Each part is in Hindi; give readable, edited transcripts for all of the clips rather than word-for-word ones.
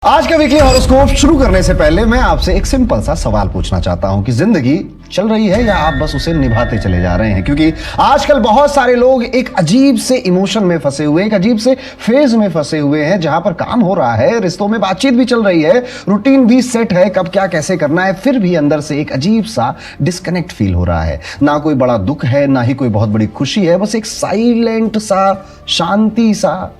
आज का वीकली हॉरोस्कोप शुरू करने से पहले मैं आपसे एक सिंपल सा सवाल पूछना चाहता हूं कि जिंदगी चल रही है या आप बस उसे निभाते चले जा रहे हैं। क्योंकि आजकल बहुत सारे लोग एक अजीब से इमोशन में फंसे हुए हैं, एक अजीब से फेज में फंसे हुए हैं, जहां पर काम हो रहा है, रिश्तों में बातचीत भी चल रही है, रूटीन भी सेट है, कब क्या कैसे करना है, फिर भी अंदर से एक अजीब सा डिस्कनेक्ट फील हो रहा है। ना कोई बड़ा दुख है, ना ही कोई बहुत बड़ी खुशी है, बस एक साइलेंट सा शांति सा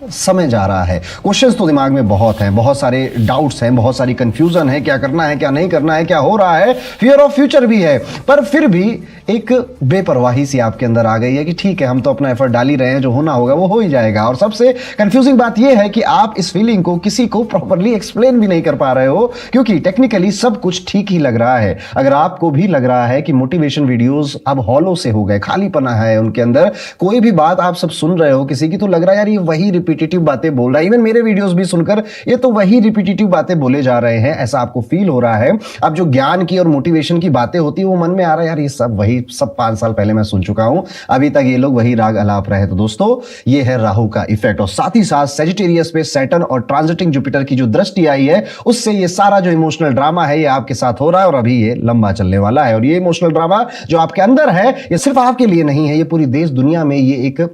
समय जा रहा है। क्वेश्चंस तो दिमाग में बहुत हैं, बहुत सारे डाउट्स हैं, बहुत सारी कंफ्यूजन है, क्या करना है क्या नहीं करना है, क्या हो रहा है, फियर ऑफ फ्यूचर भी है। पर फिर भी एक बेपरवाही सी आपके अंदर आ गई है कि ठीक है, हम तो अपना एफर्ट डाल ही रहे हैं, जो होना होगा वो हो ही जाएगा। और सबसे कंफ्यूजिंग बात यह है कि आप इस फीलिंग को किसी को प्रॉपरली एक्सप्लेन भी नहीं कर पा रहे हो, क्योंकि टेक्निकली सब कुछ ठीक ही लग रहा है। अगर आपको भी लग रहा है कि मोटिवेशन वीडियोस अब हॉलो से हो गए, खालीपना है उनके अंदर, कोई भी बात आप सब सुन रहे हो किसी की तो लग रहा है यार ये वही रिपीटेटिव बातें बोल रहा है, इवन मेरे वीडियोस भी सुनकर ये तो वही रिपीटेटिव बातें बोले जा रहे हैं, ऐसा आपको फील हो रहा है। अब जो ज्ञान की और मोटिवेशन की बातें होती है वो मन में आ रहा है यार ये सब वही, सब 5 साल पहले मैं सुन चुका हूं, अभी तक ये लोग वही राग अलाप रहे। तो दोस्तों ये है राहु का इफेक्ट, और साथ ही साथ सेजिटेरियस पे सैटर्न और ट्रांजिटिंग जुपिटर की जो दृष्टि आई है उससे ये सारा जो इमोशनल ड्रामा है ये आपके साथ हो रहा है, और अभी ये लंबा चलने वाला है। और ये इमोशनल ड्रामा जो आपके अंदर है ये सिर्फ आपके लिए नहीं है, ये पूरी देश दुनिया में ये एक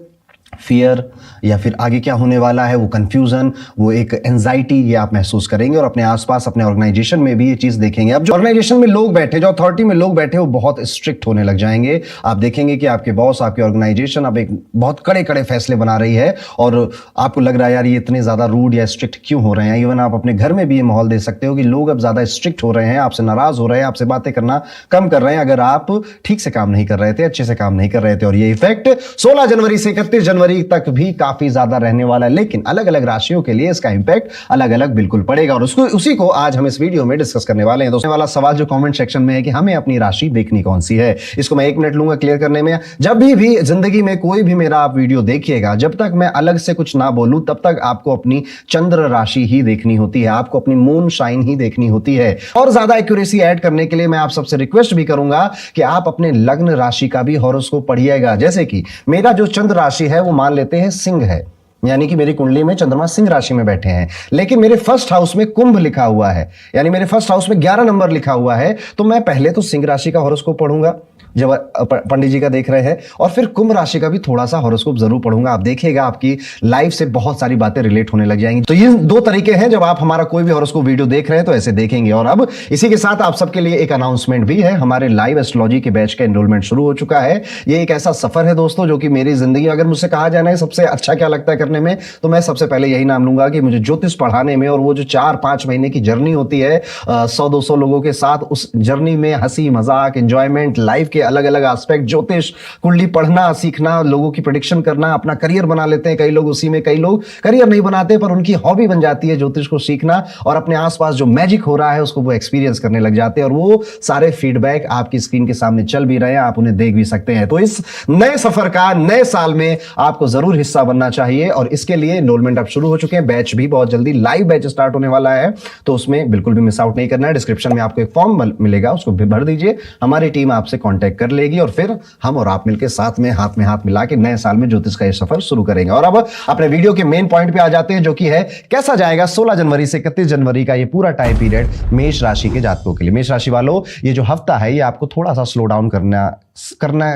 फियर या फिर आगे क्या होने वाला है वो कंफ्यूजन, वो एक एंजाइटी, ये आप महसूस करेंगे। और अपने आसपास अपने ऑर्गेनाइजेशन में भी ये चीज देखेंगे। अब जो ऑर्गेनाइजेशन में लोग बैठे, जो अथॉरिटी में लोग बैठे, वो बहुत स्ट्रिक्ट होने लग जाएंगे। आप देखेंगे कि आपके बॉस, आपकी ऑर्गेनाइजेशन अब एक बहुत कड़े कड़े फैसले बना रही है, और आपको लग रहा है यार ये इतने ज्यादा रूड या स्ट्रिक्ट क्यों हो रहे हैं। इवन आप अपने घर में भी ये माहौल दे सकते हो कि लोग अब ज्यादा स्ट्रिक्ट हो रहे हैं, आपसे नाराज हो रहे हैं, आपसे बातें करना कम कर रहे हैं, अगर आप ठीक से काम नहीं कर रहे थे, अच्छे से काम नहीं कर रहे थे। और ये इफेक्ट 16 जनवरी से 31 जनवरी तक भी काफी ज्यादा रहने वाला है, लेकिन अलग अलग राशियों के लिए इसका इंपैक्ट अलग अलग बिल्कुल पड़ेगा, और उसी को आज हम इस वीडियो में डिस्कस करने वाले हैं। दोस्तों वाला सवाल जो कमेंट सेक्शन में है कि हमें अपनी राशि देखनी कौन सी है, इसको मैं 1 मिनट लूंगा क्लियर करने में। जब भी जिंदगी में कोई भी मेरा आप वीडियो देखिएगा, जब तक मैं अलग से कुछ ना बोलूं तब तक आपको अपनी चंद्र राशि ही देखनी होती है, आपको अपनी मून शाइन ही देखनी होती है। और ज्यादा एक्यूरेसी ऐड करने के लिए मैं आप सबसे रिक्वेस्ट भी करूंगा कि आप अपने लग्न राशि का भी हॉरोस्कोप पढ़िएगा। जैसे कि मेरा जो चंद्र राशि है वो मान लेते हैं सिंह है, यानी कि मेरी कुंडली में चंद्रमा सिंह राशि में बैठे हैं, लेकिन मेरे फर्स्ट हाउस में कुंभ लिखा हुआ है, यानी मेरे फर्स्ट हाउस में 11 नंबर लिखा हुआ है। तो मैं पहले तो सिंह राशि का हॉरोस्कोप पढ़ूंगा जब पंडित जी का देख रहे हैं, और फिर कुंभ राशि का भी थोड़ा सा हॉरोस्कोप जरूर पढ़ूंगा। आप देखिएगा आपकी लाइफ से बहुत सारी बातें रिलेट होने लग जाएंगी। तो ये 2 तरीके हैं जब आप हमारा कोई भी हॉरोस्कोप वीडियो देख रहे हैं तो ऐसे देखेंगे। और अब इसी के साथ आप सबके लिए एक अनाउंसमेंट भी है, हमारे लाइव एस्ट्रोलॉजी के बैच का एनरोलमेंट शुरू हो चुका है। ये एक ऐसा सफर है दोस्तों जो कि मेरी जिंदगी में, अगर मुझसे कहा जाना है सबसे अच्छा क्या लगता है करने में, तो मैं सबसे पहले यही नाम लूंगा कि मुझे ज्योतिष पढ़ाने में, और वो जो 4-5 महीने की जर्नी होती है 100-200 लोगों के साथ, उस जर्नी में हंसी मजाक, एंजॉयमेंट, लाइफ के अलग अलग एस्पेक्ट, ज्योतिष कुंडली पढ़ना सीखना, लोगों की प्रेडिक्शन करना, अपना करियर बना लेते हैं कई लोग उसी में, कई लोग करियर नहीं बनाते पर उनकी हॉबी बन जाती है ज्योतिष को सीखना, और अपने आसपास जो मैजिक हो रहा है उसको वो एक्सपीरियंस करने लग जाते हैं। और वो सारे फीडबैक आपकी स्क्रीन के सामने चल भी रहे हैं, आप उन्हें देख भी सकते हैं। तो इस नए सफर का नए साल में आपको जरूर हिस्सा बनना चाहिए, और इसके लिए एनरोलमेंट अब शुरू हो चुके हैं। बैच भी बहुत जल्दी लाइव बैच स्टार्ट होने वाला है, तो उसमें बिल्कुल भी मिस आउट नहीं करना है। डिस्क्रिप्शन में आपको एक फॉर्म मिलेगा, उसको भी भर दीजिए, हमारी टीम आपसे कांटेक्ट कर लेगी, और फिर हम और आप मिलकर साथ में हाथ मिला के नए साल में ज्योतिष का ये सफर शुरू करेंगे। और अब अपने वीडियो के मेन पॉइंट पे आ जाते हैं, जो कि है कैसा जाएगा 16 जनवरी से 31 जनवरी का ये पूरा टाइम पीरियड मेष राशि के जातकों के लिए। मेष राशि वालों, ये जो हफ्ता है ये आपको थोड़ा सा स्लो डाउन करना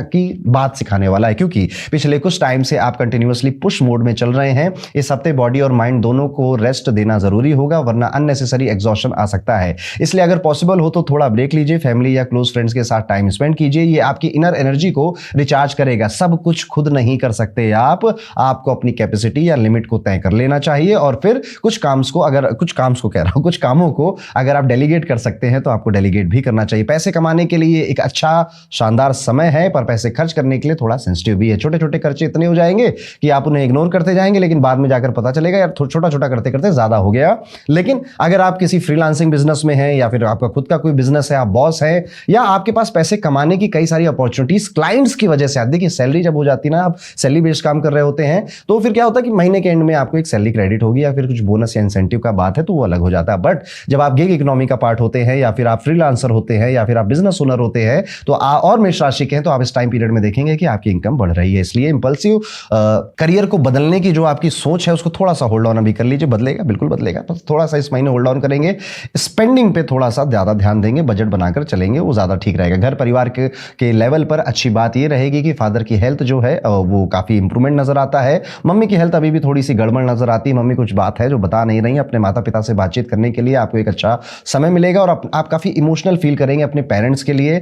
की बात सिखाने वाला है, क्योंकि पिछले कुछ टाइम से आप कंटिन्यूअसली पुश मोड में चल रहे हैं। इस हफ्ते बॉडी और माइंड दोनों को रेस्ट देना जरूरी होगा, वरना अननेसेसरी एग्जॉशन आ सकता है। इसलिए अगर पॉसिबल हो तो थोड़ा ब्रेक लीजिए, फैमिली या क्लोज फ्रेंड्स के साथ टाइम स्पेंड कीजिए, ये आपकी इनर एनर्जी को रिचार्ज करेगा। सब कुछ खुद नहीं कर सकते आपको अपनी कैपेसिटी या लिमिट को तय कर लेना चाहिए, और फिर कुछ कामों को अगर आप डेलीगेट कर सकते हैं तो आपको डेलीगेट भी करना चाहिए। पैसे कमाने के लिए एक अच्छा शानदार समय है, पर पैसे खर्च करने के लिए थोड़ा सेंसिटिव भी है। छोटे छोटे खर्चे इतने हो जाएंगे कि आप उन्हें इग्नोर करते जाएंगे, लेकिन बाद में जाकर पता चलेगा यार छोटा छोटा करते करते ज्यादा हो गया। लेकिन अगर आप किसी फ्रीलांसिंग बिजनेस में हैं, या फिर आपका खुद का कोई बिजनेस है, आप बॉस हैं, या आपके पास पैसे कमाने की कई सारी अपॉर्चुनिटीज क्लाइंट्स की वजह से, देखिए सैलरी जब हो जाती है ना, आप सैलरी बेस्ड काम कर रहे होते हैं, तो फिर क्या होता है कि महीने के एंड में आपको एक सैलरी क्रेडिट होगी, या फिर कुछ बोनस या इंसेंटिव का बात है तो वो अलग हो जाता है। बट जब आप गिग इकोनॉमी का पार्ट होते हैं, या फिर आप फ्रीलांसर होते हैं, या फिर आप बिजनेस ओनर होते हैं, तो और मेष राशि राशि के हैं तो आप इस टाइम पीरियड में देखेंगे कि आपकी इनकम बढ़ रही है। इसलिए इंपल्सिव करियर को बदलने की जो आपकी सोच है उसको थोड़ा सा होल्ड ऑन अभी कर लीजिए। बदलेगा, बिल्कुल बदलेगा, तो थोड़ा सा इस महीने होल्ड ऑन करेंगे। स्पेंडिंग पे थोड़ा सा ज्यादा ध्यान देंगे, बजट बनाकर चलेंगे, वो ज्यादा ठीक रहेगा। घर परिवार के लेवल पर अच्छी बात ये रहेगी कि फादर की हेल्थ जो है वो काफी इंप्रूवमेंट नजर आता है। मम्मी की हेल्थ अभी भी थोड़ी सी गड़बड़ नजर आती है। मम्मी कुछ बात है जो बता नहीं रही। अपने माता पिता से बातचीत करने के लिए आपको एक अच्छा समय मिलेगा और आप काफी इमोशनल फील करेंगे अपने पेरेंट्स के लिए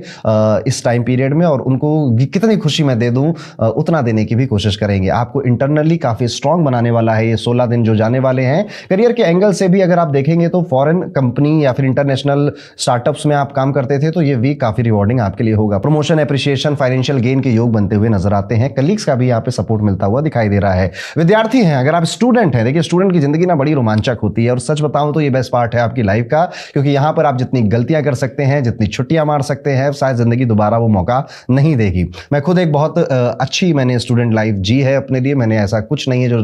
इस टाइम पीरियड में, और उनको कितनी खुशी मैं दे दूं उतना देने की भी कोशिश करेंगे। आपको इंटरनली काफी स्ट्रांग बनाने वाला है ये 16 दिन जो जाने वाले हैं। करियर के एंगल से भी अगर आप देखेंगे तो फॉरेन कंपनी या फिर इंटरनेशनल स्टार्टअप्स में आप काम करते थे तो ये वीक काफी रिवॉर्डिंग आपके लिए होगा। प्रमोशन, एप्रिसिएशन, फाइनेंशियल गेन के योग बनते हुए नजर आते हैं। कलीग्स का भी यहाँ पे सपोर्ट मिलता हुआ दिखाई दे रहा है। विद्यार्थी हैं, अगर आप स्टूडेंट हैं, देखिए स्टूडेंट की जिंदगी ना बड़ी रोमांचक होती है, और सच बताऊं तो ये बेस्ट पार्ट है आपकी लाइफ का, क्योंकि यहां पर आप जितनी गलतियां कर सकते हैं, जितनी छुट्टियां मार सकते हैं, शायद जिंदगी दोबारा वो मौका नहीं देगी। मैं खुद एक बहुत अच्छी मैंने स्टूडेंट लाइफ जी है अपने लिए। मैंने ऐसा कुछ नहीं है जो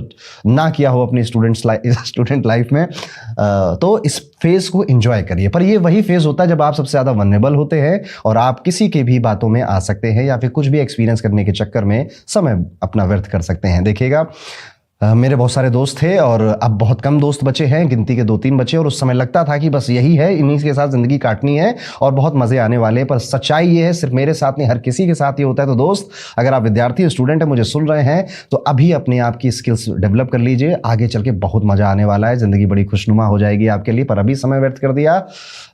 ना किया हो अपनी स्टूडेंट लाइफ में। तो इस फेज को एंजॉय करिए। पर ये वही फेज होता है जब आप सबसे ज्यादा वल्नरेबल होते हैं और आप किसी के भी बातों में आ सकते हैं या फिर कुछ भी एक्सपीरियंस करने के चक्कर में समय अपना व्यर्थ कर सकते हैं। देखिएगा, मेरे बहुत सारे दोस्त थे और अब बहुत कम दोस्त बचे हैं, गिनती के 2-3 बचे, और उस समय लगता था कि बस यही है, इन्हीं के साथ जिंदगी काटनी है और बहुत मजे आने वाले हैं। पर सच्चाई ये है, सिर्फ मेरे साथ नहीं, हर किसी के साथ ये होता है। तो दोस्त, अगर आप विद्यार्थी स्टूडेंट हैं, मुझे सुन रहे हैं, तो अभी अपने आप की स्किल्स डेवलप कर लीजिए। आगे चल के बहुत मजा आने वाला है, जिंदगी बड़ी खुशनुमा हो जाएगी आपके लिए। पर अभी समय व्यर्थ कर दिया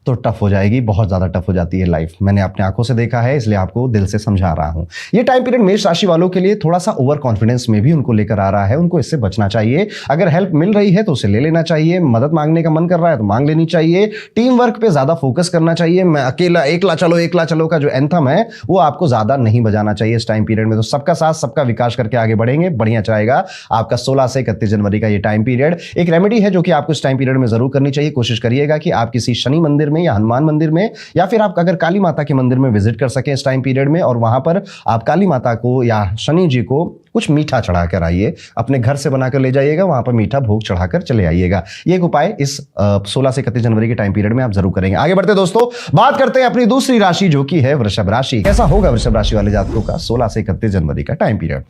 तो टफ हो जाएगी, बहुत ज्यादा टफ हो जाती है लाइफ। मैंने अपने आंखों से देखा है, इसलिए आपको दिल से समझा रहा हूं। ये टाइम पीरियड मेष राशि वालों के लिए थोड़ा सा ओवर कॉन्फिडेंस में भी उनको लेकर आ रहा है। उनको इससे बचना चाहिए। अगर हेल्प मिल रही है तो उसे ले लेना चाहिए। मदद मांगने का मन कर रहा है तो मांग लेनी चाहिए। टीम वर्क पे ज्यादा फोकस करना चाहिए। मैं अकेला, एकला चलो का जो एंथम है वो आपको ज्यादा नहीं बजाना चाहिए इस टाइम पीरियड में। तो सबका साथ सबका विकास करके आगे बढ़ेंगे, बढ़िया जाएगा आपका 16 से 31 जनवरी का ये टाइम पीरियड। एक रेमेडी है जो कि आपको इस टाइम पीरियड में जरूर करनी चाहिए। कोशिश करिएगा कि आप किसी शनि मंदिर में या हनुमान मंदिर में या फिर आप अगर काली माता के मंदिर में विजिट कर सकें इस टाइम पीरियड में, और वहां पर आप काली माता को या शनि जी को कुछ मीठा चढ़ाकर आइए। अपने घर से बनाकर ले जाइएगा, वहां पर मीठा भोग चढ़ाकर चले आइएगा। ये एक उपाय इस 16 से 31 जनवरी के टाइम पीरियड में आप जरूर करेंगे। आगे बढ़ते दोस्तों, बात करते हैं अपनी दूसरी राशि जो कि है वृषभ राशि। कैसा होगा वृषभ राशि वाले जातकों का 16 से 31 जनवरी का टाइम पीरियड?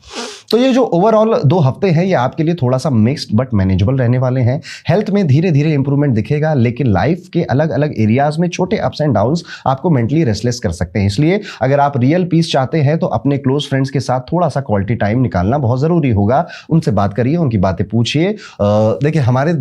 तो ये जो ओवरऑल 2 हफ्ते हैं ये आपके लिए थोड़ा सा मिक्स्ड बट मैनेजेबल रहने वाले हैं। हेल्थ में धीरे धीरे इंप्रूवमेंट दिखेगा, लेकिन लाइफ के अलग अलग एरियाज में छोटे अप्स एंड डाउन्स आपको मेंटली रेस्टलेस कर सकते हैं। इसलिए अगर आप रियल पीस चाहते हैं तो अपने क्लोज फ्रेंड्स के साथ थोड़ा सा क्वालिटी टाइम निकालना बहुत जरूरी होगा। उनसे बात करिए, उनकी बातें पूछिए। देखिए, हमारे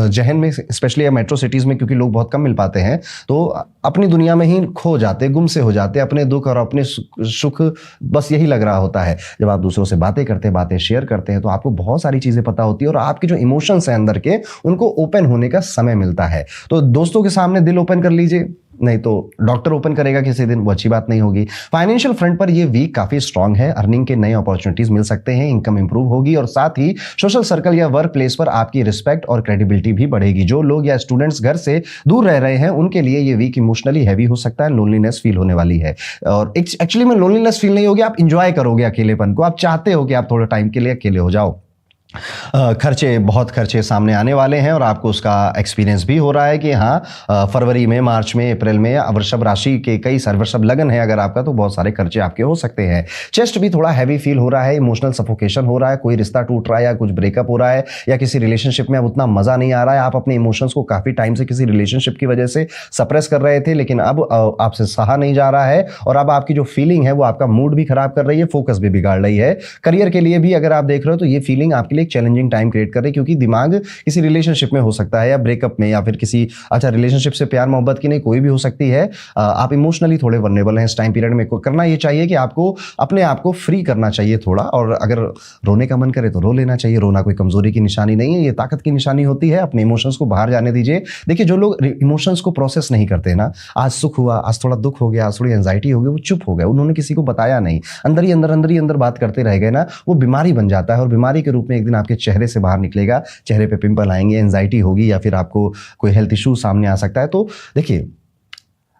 जहन में स्पेशली मेट्रो सिटीज में क्योंकि लोग बहुत कम मिल पाते हैं तो अपनी दुनिया में ही खो जाते, गुम से हो जाते, अपने दुख और अपने सुख बस यही लग रहा होता है। जब आप दूसरों से बातें करते हैं, बातें शेयर करते हैं तो आपको बहुत सारी चीजें पता होती है और आपके जो इमोशंस हैं अंदर के उनको ओपन होने का समय मिलता है। तो दोस्तों के सामने दिल ओपन कर लीजिए, नहीं तो डॉक्टर ओपन करेगा किसी दिन, वो अच्छी बात नहीं होगी। फाइनेंशियल फ्रंट पर ये वीक काफी स्ट्रांग है। अर्निंग के नए अपॉर्चुनिटीज मिल सकते हैं, इनकम इंप्रूव होगी और साथ ही सोशल सर्कल या वर्क प्लेस पर आपकी रिस्पेक्ट और क्रेडिबिलिटी भी बढ़ेगी। जो लोग या स्टूडेंट्स घर से दूर रह रहे हैं उनके लिए ये वीक इमोशनली हैवी हो सकता है, लोनलीनेस फील होने वाली है। और एक्चुअली में लोनलीनेस फील नहीं होगी, आप इंजॉय करोगे अकेलेपन को, आप चाहते हो कि आप थोड़ा टाइम के लिए अकेले हो जाओ। बहुत खर्चे सामने आने वाले हैं और आपको उसका एक्सपीरियंस भी हो रहा है कि हाँ, फरवरी में, मार्च में, अप्रैल में वृषभ राशि के कई सारे, वृषभ लगन है अगर आपका, तो बहुत सारे खर्चे आपके हो सकते हैं। चेस्ट भी थोड़ा हैवी फील हो रहा है, इमोशनल सफोकेशन हो रहा है, कोई रिश्ता टूट रहा है या कुछ ब्रेकअप हो रहा है या किसी रिलेशनशिप में अब उतना मजा नहीं आ रहा है। आप अपने इमोशंस को काफी टाइम से किसी रिलेशनशिप की वजह से सप्रेस कर रहे थे, लेकिन अब आपसे सहा नहीं जा रहा है और अब आपकी जो फीलिंग है वो आपका मूड भी खराब कर रही है, फोकस भी बिगाड़ रही है। करियर के लिए भी अगर आप देख रहे हो तो ये फीलिंग आपके लिए एक चैलेंजिंग टाइम क्रिएट कर रही है, क्योंकि दिमाग किसी रिलेशनशिप में हो सकता है या ब्रेकअप में या फिर किसी रिलेशनशिप से प्यार मोहब्बत की नहीं, कोई भी हो सकती है। आप इमोशनली थोड़े वल्नरेबल हैं इस टाइम पीरियड में। करना ये चाहिए कि आपको अपने आप को फ्री करना चाहिए थोड़ा, और अगर रोने का मन करे तो रो लेना चाहिए। रोना कोई कमजोरी की निशानी नहीं है, ये ताकत की निशानी होती है। अपने इमोशंस को बाहर जाने दीजिए। देखिए, जो लोग इमोशंस को प्रोसेस नहीं करते ना, आज सुख हुआ, आज थोड़ा दुख हो गया, आज थोड़ी एंजाइटी हो गई, वो चुप हो गए, उन्होंने किसी को बताया नहीं, अंदर ही अंदर बात करते रह गए ना, वो बीमारी बन जाता है और बीमारी के रूप में एक दिन आपके चेहरे से बाहर निकलेगा। चेहरे पे पिंपल आएंगे, एंजाइटी होगी या फिर आपको कोई हेल्थ इशू सामने आ सकता है। तो देखिए,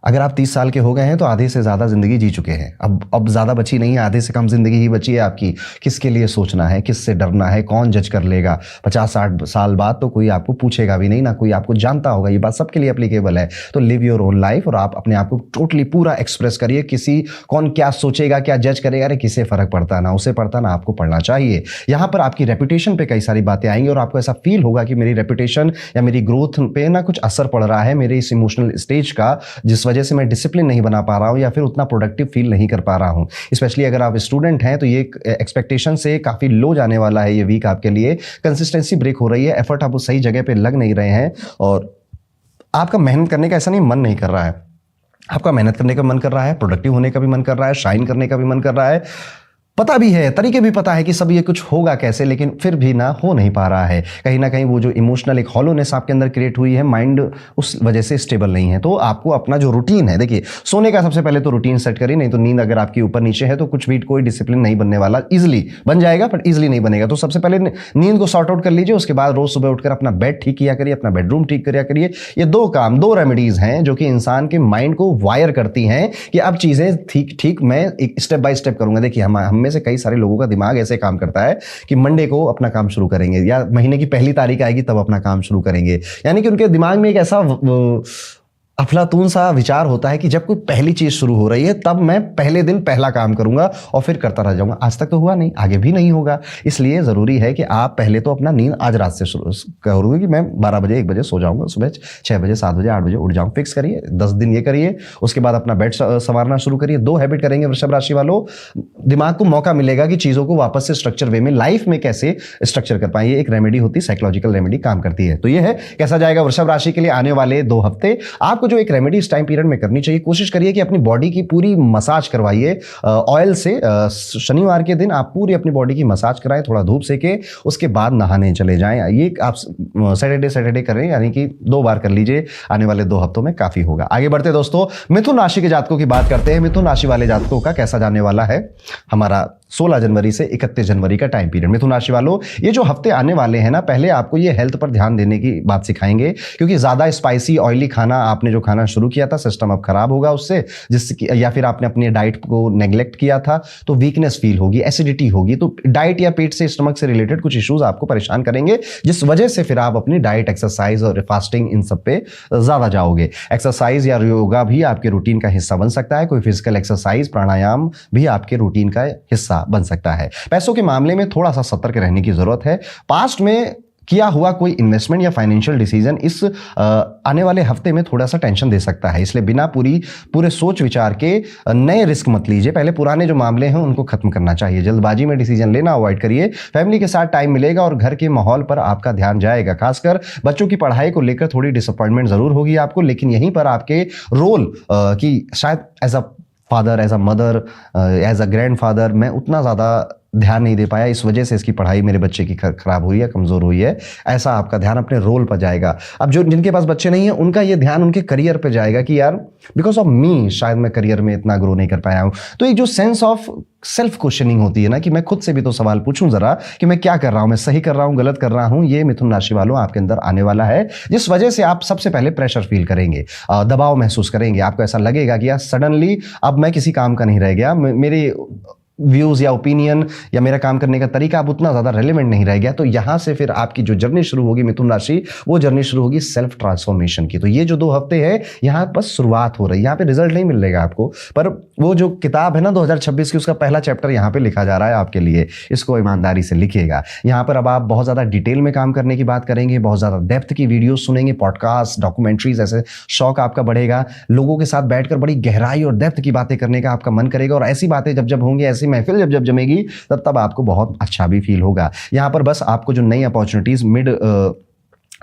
अगर आप 30 साल के हो गए हैं तो आधे से ज़्यादा ज़िंदगी जी चुके हैं। अब ज़्यादा बची नहीं है, आधे से कम ज़िंदगी ही बची है आपकी। किसके लिए सोचना है, किससे डरना है, कौन जज कर लेगा? 50-60 साल बाद तो कोई आपको पूछेगा भी नहीं, ना कोई आपको जानता होगा। ये बात सबके लिए एप्लीकेबल है। तो लिव योर ओन लाइफ और आप अपने आप को टोटली पूरा एक्सप्रेस करिए। किसी कौन क्या सोचेगा, क्या जज करेगा, अरे किससे फ़र्क पड़ता है? ना उसे पड़ता, ना आपको पढ़ना चाहिए। यहाँ पर आपकी रेपुटेशन पे कई सारी बातें आएंगी और आपको ऐसा फील होगा कि मेरी रेपुटेशन या मेरी ग्रोथ पे ना कुछ असर पड़ रहा है मेरे इस इमोशनल स्टेज का, जिस वजह से मैं डिसिप्लिन नहीं बना पा रहा हूं या फिर उतना प्रोडक्टिव फील नहीं कर पा रहा हूं। स्पेशली अगर आप स्टूडेंट हैं तो ये एक्सपेक्टेशन से काफ़ी लो जाने वाला है ये वीक आपके लिए। कंसिस्टेंसी ब्रेक हो रही है, एफर्ट आप उस सही जगह पे लग नहीं रहे हैं और आपका मेहनत करने का ऐसा नहीं मन नहीं कर रहा है, आपका मेहनत करने का मन कर रहा है, प्रोडक्टिव होने का भी मन कर रहा है, शाइन करने का भी मन कर रहा है। पता भी है, तरीके भी पता है कि सब ये कुछ होगा कैसे, लेकिन फिर भी ना हो नहीं पा रहा है। कहीं ना कहीं वो जो इमोशनल एक हॉलोनेस आपके अंदर क्रिएट हुई है, माइंड उस वजह से स्टेबल नहीं है। तो आपको अपना जो रूटीन है, देखिए सोने का सबसे पहले तो रूटीन सेट करिए, नहीं तो नींद अगर आपकी ऊपर नीचे है तो कुछ भी कोई डिसिप्लिन नहीं बनने वाला। इजिली बन जाएगा बट इजिली नहीं बनेगा। तो सबसे पहले नींद को सॉर्ट आउट कर लीजिए, उसके बाद रोज सुबह उठकर अपना बेड ठीक किया करिए, अपना बेडरूम ठीक किया करिए। ये दो रेमेडीज हैं जो कि इंसान के माइंड को वायर करती हैं कि अब चीजें ठीक मैं एक स्टेप बाय स्टेप करूंगा। देखिए हम में से कई सारे लोगों का दिमाग ऐसे काम करता है कि मंडे को अपना काम शुरू करेंगे या महीने की पहली तारीख आएगी तब अपना काम शुरू करेंगे। यानी कि उनके दिमाग में एक ऐसा अफलातून सा विचार होता है कि जब कोई पहली चीज शुरू हो रही है तब मैं पहले दिन पहला काम करूंगा और फिर करता रह जाऊंगा। आज तक तो हुआ नहीं, आगे भी नहीं होगा। इसलिए जरूरी है कि आप पहले तो अपना नींद आज रात से शुरू करोगे कि मैं 12 बजे 1 बजे सो जाऊंगा, सुबह 6 बजे 7 बजे 8 बजे उठ जाऊंगा। फिक्स करिए, 10 दिन ये करिए। उसके बाद अपना बेड संवारना शुरू करिए। 2 हैबिट करेंगे वृषभ राशि वालों, दिमाग को मौका मिलेगा कि चीजों को वापस से स्ट्रक्चर वे में लाइफ में कैसे स्ट्रक्चर कर पाए। ये एक रेमेडी होती है, साइकोलॉजिकल रेमेडी काम करती है। तो ये है कैसा जाएगा वृषभ राशि के लिए आने वाले 2 हफ्ते। आपको जो एक रेमेडी इस टाइम पीरियड में करनी चाहिए, कोशिश करिए कि अपनी बॉडी की पूरी मसाज करवाइए ऑयल से। शनिवार के दिन आप पूरी अपनी बॉडी की मसाज कराएं, थोड़ा धूप सेके, उसके बाद नहाने चले जाएं। ये आप सैटरडे करें, यानी कि 2 बार कर लीजिए। आने वाले 2 हफ्तों में काफी होगा। आगे बढ़ते दोस्तों, मिथुन राशि के जातकों की बात करते हैं। मिथुन राशि वाले जातकों का कैसा जाने वाला है हमारा 16 जनवरी से 31 जनवरी का टाइम पीरियड। मिथुन राशि वालों, ये जो हफ्ते आने वाले हैं ना, पहले आपको ये हेल्थ पर ध्यान देने की बात सिखाएंगे, क्योंकि ज्यादा स्पाइसी ऑयली खाना आपने जो खाना शुरू किया था, सिस्टम अब खराब होगा उससे, जिससे या फिर आपने अपनी डाइट को नेग्लेक्ट किया था तो वीकनेस फील होगी, एसिडिटी होगी। तो डाइट या पेट से स्टमक से रिलेटेड कुछ इश्यूज आपको परेशान करेंगे, जिस वजह से फिर आप अपनी डाइट, एक्सरसाइज और फास्टिंग इन सब पे ज्यादा जाओगे। एक्सरसाइज या योगा भी आपके रूटीन का हिस्सा बन सकता है। कोई फिजिकल एक्सरसाइज, प्राणायाम भी आपके रूटीन का हिस्सा बन सकता है। पैसों के मामले में थोड़ा सा सतर्क रहने की जरूरत है। पास्ट में किया हुआ कोई इन्वेस्टमेंट या फाइनेंशियल डिसीजन इस आने वाले हफ्ते में थोड़ा सा टेंशन दे सकता है, इसलिए बिना पूरे सोच विचार के नए रिस्क मत लीजिए। पहले पुराने जो मामले हैं उनको खत्म करना चाहिए। जल्दबाजी में डिसीजन लेना अवॉइड करिए। फैमिली के साथ टाइम मिलेगा और घर के माहौल पर आपका ध्यान जाएगा। खासकर बच्चों की पढ़ाई को लेकर थोड़ी डिसअपॉइंटमेंट जरूर होगी आपको, लेकिन यहीं पर आपके रोल की शायद as a father, as a mother, as a grandfather मैं उतना ज़्यादा ध्यान नहीं दे पाया, इस वजह से इसकी पढ़ाई मेरे बच्चे की खराब हुई है, कमज़ोर हुई है। ऐसा आपका ध्यान अपने रोल पर जाएगा। अब जो जिनके पास बच्चे नहीं हैं उनका ये ध्यान उनके करियर पे जाएगा कि यार बिकॉज ऑफ मी शायद मैं करियर में इतना ग्रो नहीं कर पाया हूँ। तो एक जो सेंस ऑफ सेल्फ क्वेश्चनिंग होती है ना, कि मैं खुद से भी तो सवाल पूछूं जरा कि मैं क्या कर रहा हूं, मैं सही कर रहा हूं, गलत कर रहा हूं, ये मिथुन राशि वालों आपके अंदर आने वाला है, जिस वजह से आप सबसे पहले प्रेशर फील करेंगे, दबाव महसूस करेंगे। आपको ऐसा लगेगा कि यार सडनली अब मैं किसी काम का नहीं रह गया, मेरे व्यूज या ओपिनियन या मेरा काम करने का तरीका अब उतना ज्यादा रेलेवेंट नहीं रह गया। तो यहां से फिर आपकी जो जर्नी शुरू होगी मिथुन राशि, वो जर्नी शुरू होगी सेल्फ ट्रांसफॉर्मेशन की। तो ये जो 2 हफ्ते हैं यहां बस शुरुआत हो रही है, यहाँ पे रिजल्ट नहीं मिलेगा आपको, पर वो जो किताब है ना 2026 की, उसका पहला चैप्टर यहाँ पे लिखा जा रहा है आपके लिए। इसको ईमानदारी से लिखिएगा। यहाँ पर अब आप बहुत ज्यादा डिटेल में काम करने की बात करेंगे, बहुत ज्यादा डेप्थ की वीडियो सुनेंगे, पॉडकास्ट, डॉक्यूमेंट्रीज, ऐसे शौक आपका बढ़ेगा। लोगों के साथ बैठकर बड़ी गहराई और डेप्थ की बातें करने का आपका मन करेगा, और ऐसी बातें जब होंगी, ऐसी महफिल जब जमेगी, तब आपको बहुत अच्छा भी फील होगा। यहां पर बस आपको जो नई अपॉर्चुनिटीज मिड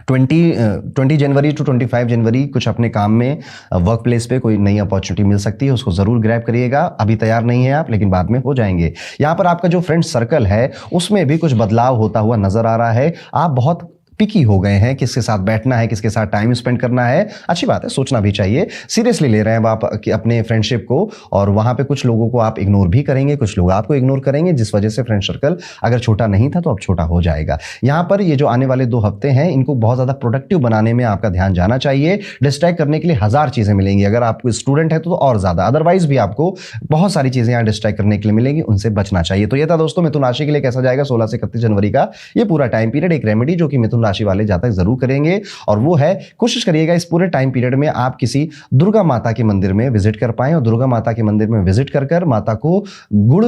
20 जनवरी टू 25 जनवरी कुछ अपने काम में वर्क प्लेस पे कोई नई अपॉर्चुनिटी मिल सकती है, उसको जरूर ग्रैब करिएगा। अभी तैयार नहीं है आप, लेकिन बाद में हो जाएंगे। यहाँ पर आपका जो फ्रेंड सर्कल है उसमें भी कुछ बदलाव होता हुआ नजर आ रहा है। आप बहुत पिकी हो गए हैं, किसके साथ बैठना है, किसके साथ टाइम स्पेंड करना है। अच्छी बात है, सोचना भी चाहिए। सीरियसली ले रहे हैं आप अपने फ्रेंडशिप को, और वहां पे कुछ लोगों को आप इग्नोर भी करेंगे, कुछ लोग आपको इग्नोर करेंगे, जिस वजह से फ्रेंड सर्कल अगर छोटा नहीं था तो अब छोटा हो जाएगा। यहां पर ये जो आने वाले 2 हफ्ते हैं, इनको बहुत ज्यादा प्रोडक्टिव बनाने में आपका ध्यान जाना चाहिए। डिस्ट्रैक्ट करने के लिए 1000 चीजें मिलेंगी। अगर आप स्टूडेंट है तो और ज्यादा, अदरवाइज भी आपको बहुत सारी चीजें यहां डिस्ट्रैक्ट करने के लिए मिलेंगी, उनसे बचना चाहिए। तो ये था दोस्तों मिथुन राशि के लिए कैसा जाएगा 16 से 31 जनवरी का ये पूरा टाइम पीरियड। एक रेमेडी जो कि मिथुन राशि वाले जातक जरूर करेंगे, और वो है कोशिश करिएगा इस पूरे टाइम पीरियड में आप किसी दुर्गा माता के मंदिर में विजिट कर पाएं, और दुर्गा माता के मंदिर में विजिट कर माता को गुड़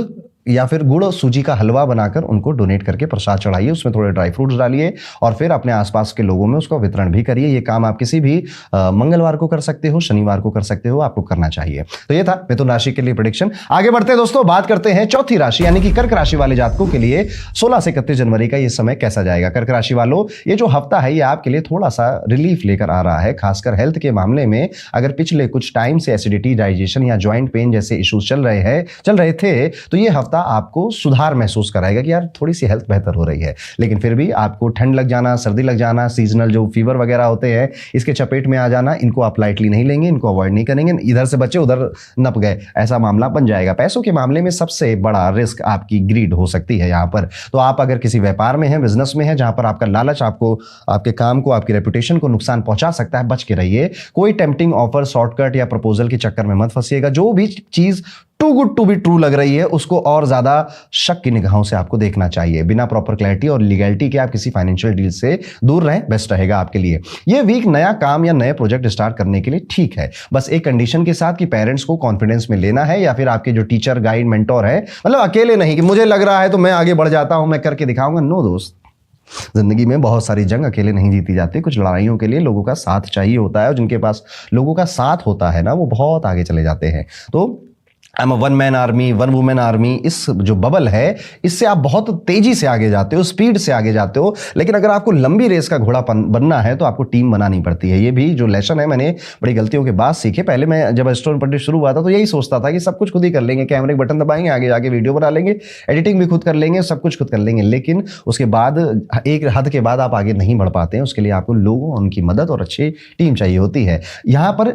या फिर गुड़ सूजी का हलवा बनाकर उनको डोनेट करके प्रसाद चढ़ाइए, उसमें थोड़े ड्राई फ्रूट्स डालिए, और फिर अपने आसपास के लोगों में उसका वितरण भी करिए। ये काम आप किसी भी मंगलवार को कर सकते हो, शनिवार को कर सकते हो, आपको करना चाहिए। तो ये था मिथुन राशि के लिए प्रेडिक्शन। आगे बढ़ते हैं दोस्तों, बात करते हैं चौथी राशि यानी कि कर्क राशि वाले जातकों के लिए 16 से 31 जनवरी का ये समय कैसा जाएगा। कर्क राशि वालों, ये जो हफ्ता है ये आपके लिए थोड़ा सा रिलीफ लेकर आ रहा है, खासकर हेल्थ के मामले में। अगर पिछले कुछ टाइम से एसिडिटी, डाइजेशन या ज्वाइंट पेन जैसे इश्यूज चल रहे थे, तो ये हफ्ता आपको सुधार महसूस कराएगा कि यार थोड़ी सी हेल्थ बेहतर हो रही है। लेकिन फिर भी आपको ठंड लग जाना, सर्दी लग जाना, सीजनल जो फीवर वगैरह होते हैं इसके चपेट में आ जाना, इनको आप लाइटली नहीं लेंगे, इनको अवॉइड नहीं करेंगे। इधर से बचे उधर नप गए, ऐसा मामला बन जाएगा। पैसों के मामले में सबसे बड़ा रिस्क आपकी ग्रीड हो सकती है यहाँ पर। तो आप अगर किसी व्यापार में हैं, बिजनेस में हैं, जहां पर आपका लालच आपको, आपके काम को, आपकी रेपुटेशन को नुकसान पहुंचा सकता है, बच के रहिए। कोई टेम्पटिंग ऑफर, शॉर्टकट या प्रपोजल के चक्कर में मत फंसिएगा। जो भी चीज too good to be true लग रही है उसको और ज्यादा शक की निगाहों से आपको देखना चाहिए। बिना प्रॉपर क्लैरिटी और लीगैलिटी के आप किसी फाइनेंशियल डील से दूर रहें, बेस्ट रहेगा आपके लिए। ये वीक नया काम या नए प्रोजेक्ट स्टार्ट करने के लिए ठीक है, बस एक कंडीशन के साथ कि पेरेंट्स को कॉन्फिडेंस में लेना है, या फिर आपके जो टीचर, गाइड, मेंटोर है, मतलब अकेले नहीं कि मुझे लग रहा है तो मैं आगे बढ़ जाता हूं, मैं करके दिखाऊंगा। नो दोस्त, जिंदगी में बहुत सारी जंग अकेले नहीं जीती जाती। कुछ लड़ाइयों के लिए लोगों का साथ चाहिए होता है, और जिनके पास लोगों का साथ होता है ना, वो बहुत आगे चले जाते हैं। तो I am one man army, one women army, इस जो बबल है इससे आप बहुत तेजी से आगे जाते हो, स्पीड से आगे जाते हो। लेकिन अगर आपको लंबी रेस का घोड़ा बनना है तो आपको टीम बनानी पड़ती है। ये भी जो लेसन है मैंने बड़ी गलतियों के बाद सीखे। पहले मैं जब एस्ट्रोन पढ़ने शुरू हुआ था तो यही सोचता था कि सब कुछ खुद ही कर लेंगे, कैमरे के बटन दबाएंगे, आगे जाके वीडियो बना लेंगे, एडिटिंग भी खुद कर लेंगे, सब कुछ खुद कर लेंगे। लेकिन उसके बाद एक हद के बाद आप आगे नहीं बढ़ पाते हैं। उसके लिए आपको लोगों, उनकी मदद और अच्छी टीम चाहिए होती है। यहाँ पर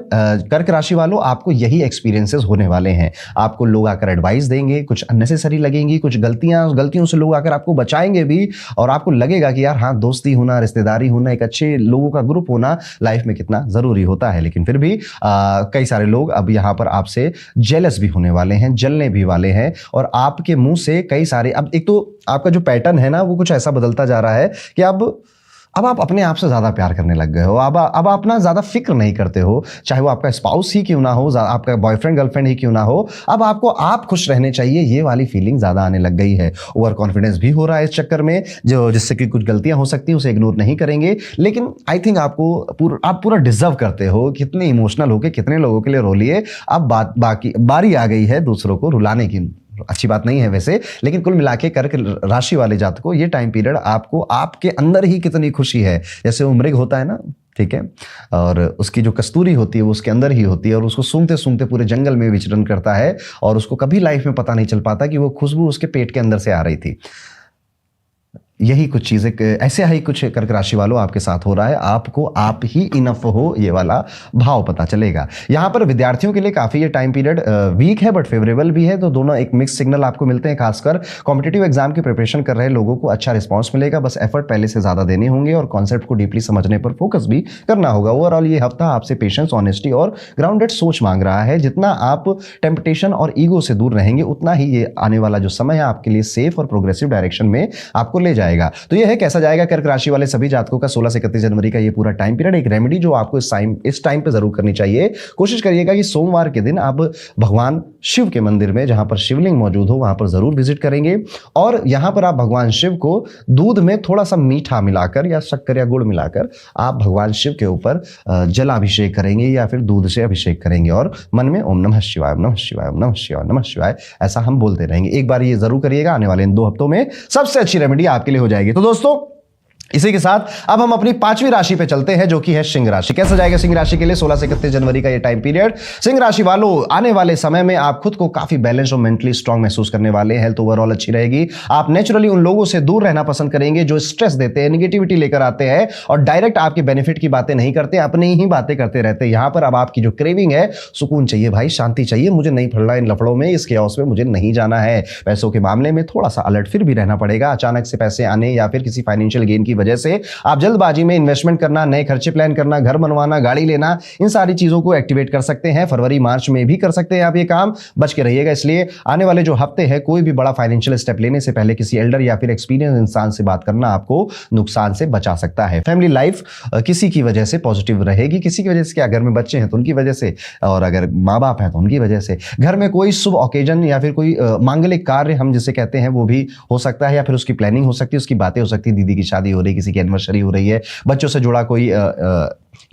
कर्क राशि वालों, आपको यही एक्सपीरियंसेस होने वाले हैं। आपको लोग आकर एडवाइस देंगे, कुछ अननेसेसरी लगेंगी, कुछ गलतियों से लोग आकर आपको बचाएंगे भी, और आपको लगेगा कि यार हाँ, दोस्ती होना, रिश्तेदारी होना, एक अच्छे लोगों का ग्रुप होना लाइफ में कितना जरूरी होता है। लेकिन फिर भी कई सारे लोग अब यहाँ पर आपसे जेलस भी होने वाले हैं, जलने भी वाले हैं, और आपके मुंह से कई सारे, अब एक तो आपका जो पैटर्न है ना वो कुछ ऐसा बदलता जा रहा है कि अब आप अपने आप से ज्यादा प्यार करने लग गए हो। अब अपना ज्यादा फिक्र नहीं करते हो, चाहे वो आपका स्पाउस ही क्यों ना हो, आपका बॉयफ्रेंड गर्लफ्रेंड ही क्यों ना हो। अब आपको आप खुश रहने चाहिए, ये वाली फीलिंग ज्यादा आने लग गई है। ओवर कॉन्फिडेंस भी हो रहा है इस चक्कर में, जिससे कि कुछ गलतियां हो सकती हैं, उसे इग्नोर नहीं करेंगे। लेकिन आई थिंक आप पूरा डिजर्व करते हो। कितने इमोशनल होके कितने लोगों के लिए रो लिए। अब बाकी बारी आ गई है दूसरों को रुलाने की। अच्छी बात नहीं है वैसे, लेकिन कुल मिला के कर्क राशि वाले जातकों, ये टाइम पीरियड आपको आपके अंदर ही कितनी खुशी है। जैसे वो मृग होता है ना, ठीक है, और उसकी जो कस्तूरी होती है वो उसके अंदर ही होती है, और उसको सूंघते सूंघते पूरे जंगल में विचरण करता है, और उसको कभी लाइफ में पता नहीं चल पाता कि वो खुशबू उसके पेट के अंदर से आ रही थी। यही कुछ चीजें, ऐसे ही कुछ कर्क राशि वालों आपके साथ हो रहा है। आपको आप ही इनफ हो, ये वाला भाव पता चलेगा। यहाँ पर विद्यार्थियों के लिए काफी ये टाइम पीरियड वीक है बट फेवरेबल भी है। तो दोनों एक मिक्स सिग्नल आपको मिलते हैं। खासकर कॉम्पिटिटिव एग्जाम की प्रिपरेशन कर रहे लोगों को अच्छा रिस्पॉन्स मिलेगा। बस एफर्ट पहले से ज्यादा देने होंगे और कॉन्सेप्ट को डीपली समझने पर फोकस भी करना होगा। ओवरऑल ये हफ्ता आपसे पेशेंस, ऑनेस्टी और ग्राउंडेड सोच मांग रहा है। जितना आप टेम्पटेशन और ईगो से दूर रहेंगे उतना ही ये आने वाला जो समय है आपके लिए सेफ और प्रोग्रेसिव डायरेक्शन में आपको ले जाएगा। तो ये है कैसा जाएगा कर्क राशि वाले सभी जातकों का 16 से 31 जनवरी का ये पूरा टाइम पीरियड। एक रेमेडी जो आपको इस टाइम पे जरूर करनी चाहिए। कोशिश करिएगा कि सोमवार के दिन आप भगवान शिव के मंदिर में, जहां पर शिवलिंग मौजूद हो, वहां पर जरूर विजिट करेंगे। और यहां पर आप भगवान शिव को दूध में थोड़ा सा मीठा मिलाकर या शक्कर या गुड़ मिलाकर आप भगवान शिव के ऊपर जलाभिषेक करेंगे या फिर दूध से अभिषेक करेंगे और मन में ओम नमः शिवाय, ओम नमः शिवाय, ओम नमः शिवाय, नमः शिवाय ऐसा हम बोलते रहेंगे। एक बार ये जरूर करिएगा, आने वाले इन 2 हफ्तों में सबसे अच्छी रेमेडी आपके लिए हो जाएगी। तो दोस्तों इसी के साथ अब हम अपनी पांचवी राशि पे चलते हैं, जो कि है सिंह राशि। कैसा जाएगा सिंह राशि के लिए 16 से 31 जनवरी का ये टाइम पीरियड। सिंह राशि वालों, आने वाले समय में आप खुद को काफी बैलेंस और मेंटली स्ट्रांग महसूस करने वाले हैं। हेल्थ ओवरऑल अच्छी रहेगी। आप नेचुरली उन लोगों से दूर रहना पसंद करेंगे जो स्ट्रेस देते हैं, निगेटिविटी लेकर आते हैं और डायरेक्ट आपके बेनिफिट की बातें नहीं करते, अपनी ही बातें करते रहते हैं। यहां पर अब आपकी जो क्रेविंग है, सुकून चाहिए भाई, शांति चाहिए, मुझे नहीं पड़ना इन लफड़ों में, इस केओस में मुझे नहीं जाना है। पैसों के मामले में थोड़ा सा अलर्ट फिर भी रहना पड़ेगा। अचानक से पैसे आने या फिर किसी फाइनेंशियल गेन की वजह से आप जल्दबाजी में इन्वेस्टमेंट करना, नए खर्चे प्लान करना, घर बनवाना, गाड़ी लेना, इन सारी चीजों को एक्टिवेट कर सकते हैं। फरवरी मार्च में भी कर सकते हैं आप ये काम, बच के रहिएगा। इसलिए आने वाले जो हफ्ते हैं, कोई भी बड़ा फाइनेंशियल स्टेप लेने से पहले किसी एल्डर या फिर एक्सपीरियंस इंसान से बात करना आपको नुकसान से बचा सकता है। फैमिली लाइफ किसी की वजह से पॉजिटिव रहेगी। किसी की वजह से क्या, घर में बच्चे हैं तो उनकी वजह से, और अगर माँ बाप हैं तो उनकी वजह से। घर में कोई शुभ ओकेजन या फिर कोई मांगलिक कार्य हम जिसे कहते हैं वो भी हो सकता है, या फिर उसकी प्लानिंग हो सकती है, उसकी बातें हो सकती है। दीदी की शादी हो रही है, किसी की एनिवर्सरी हो रही है, बच्चों से जुड़ा कोई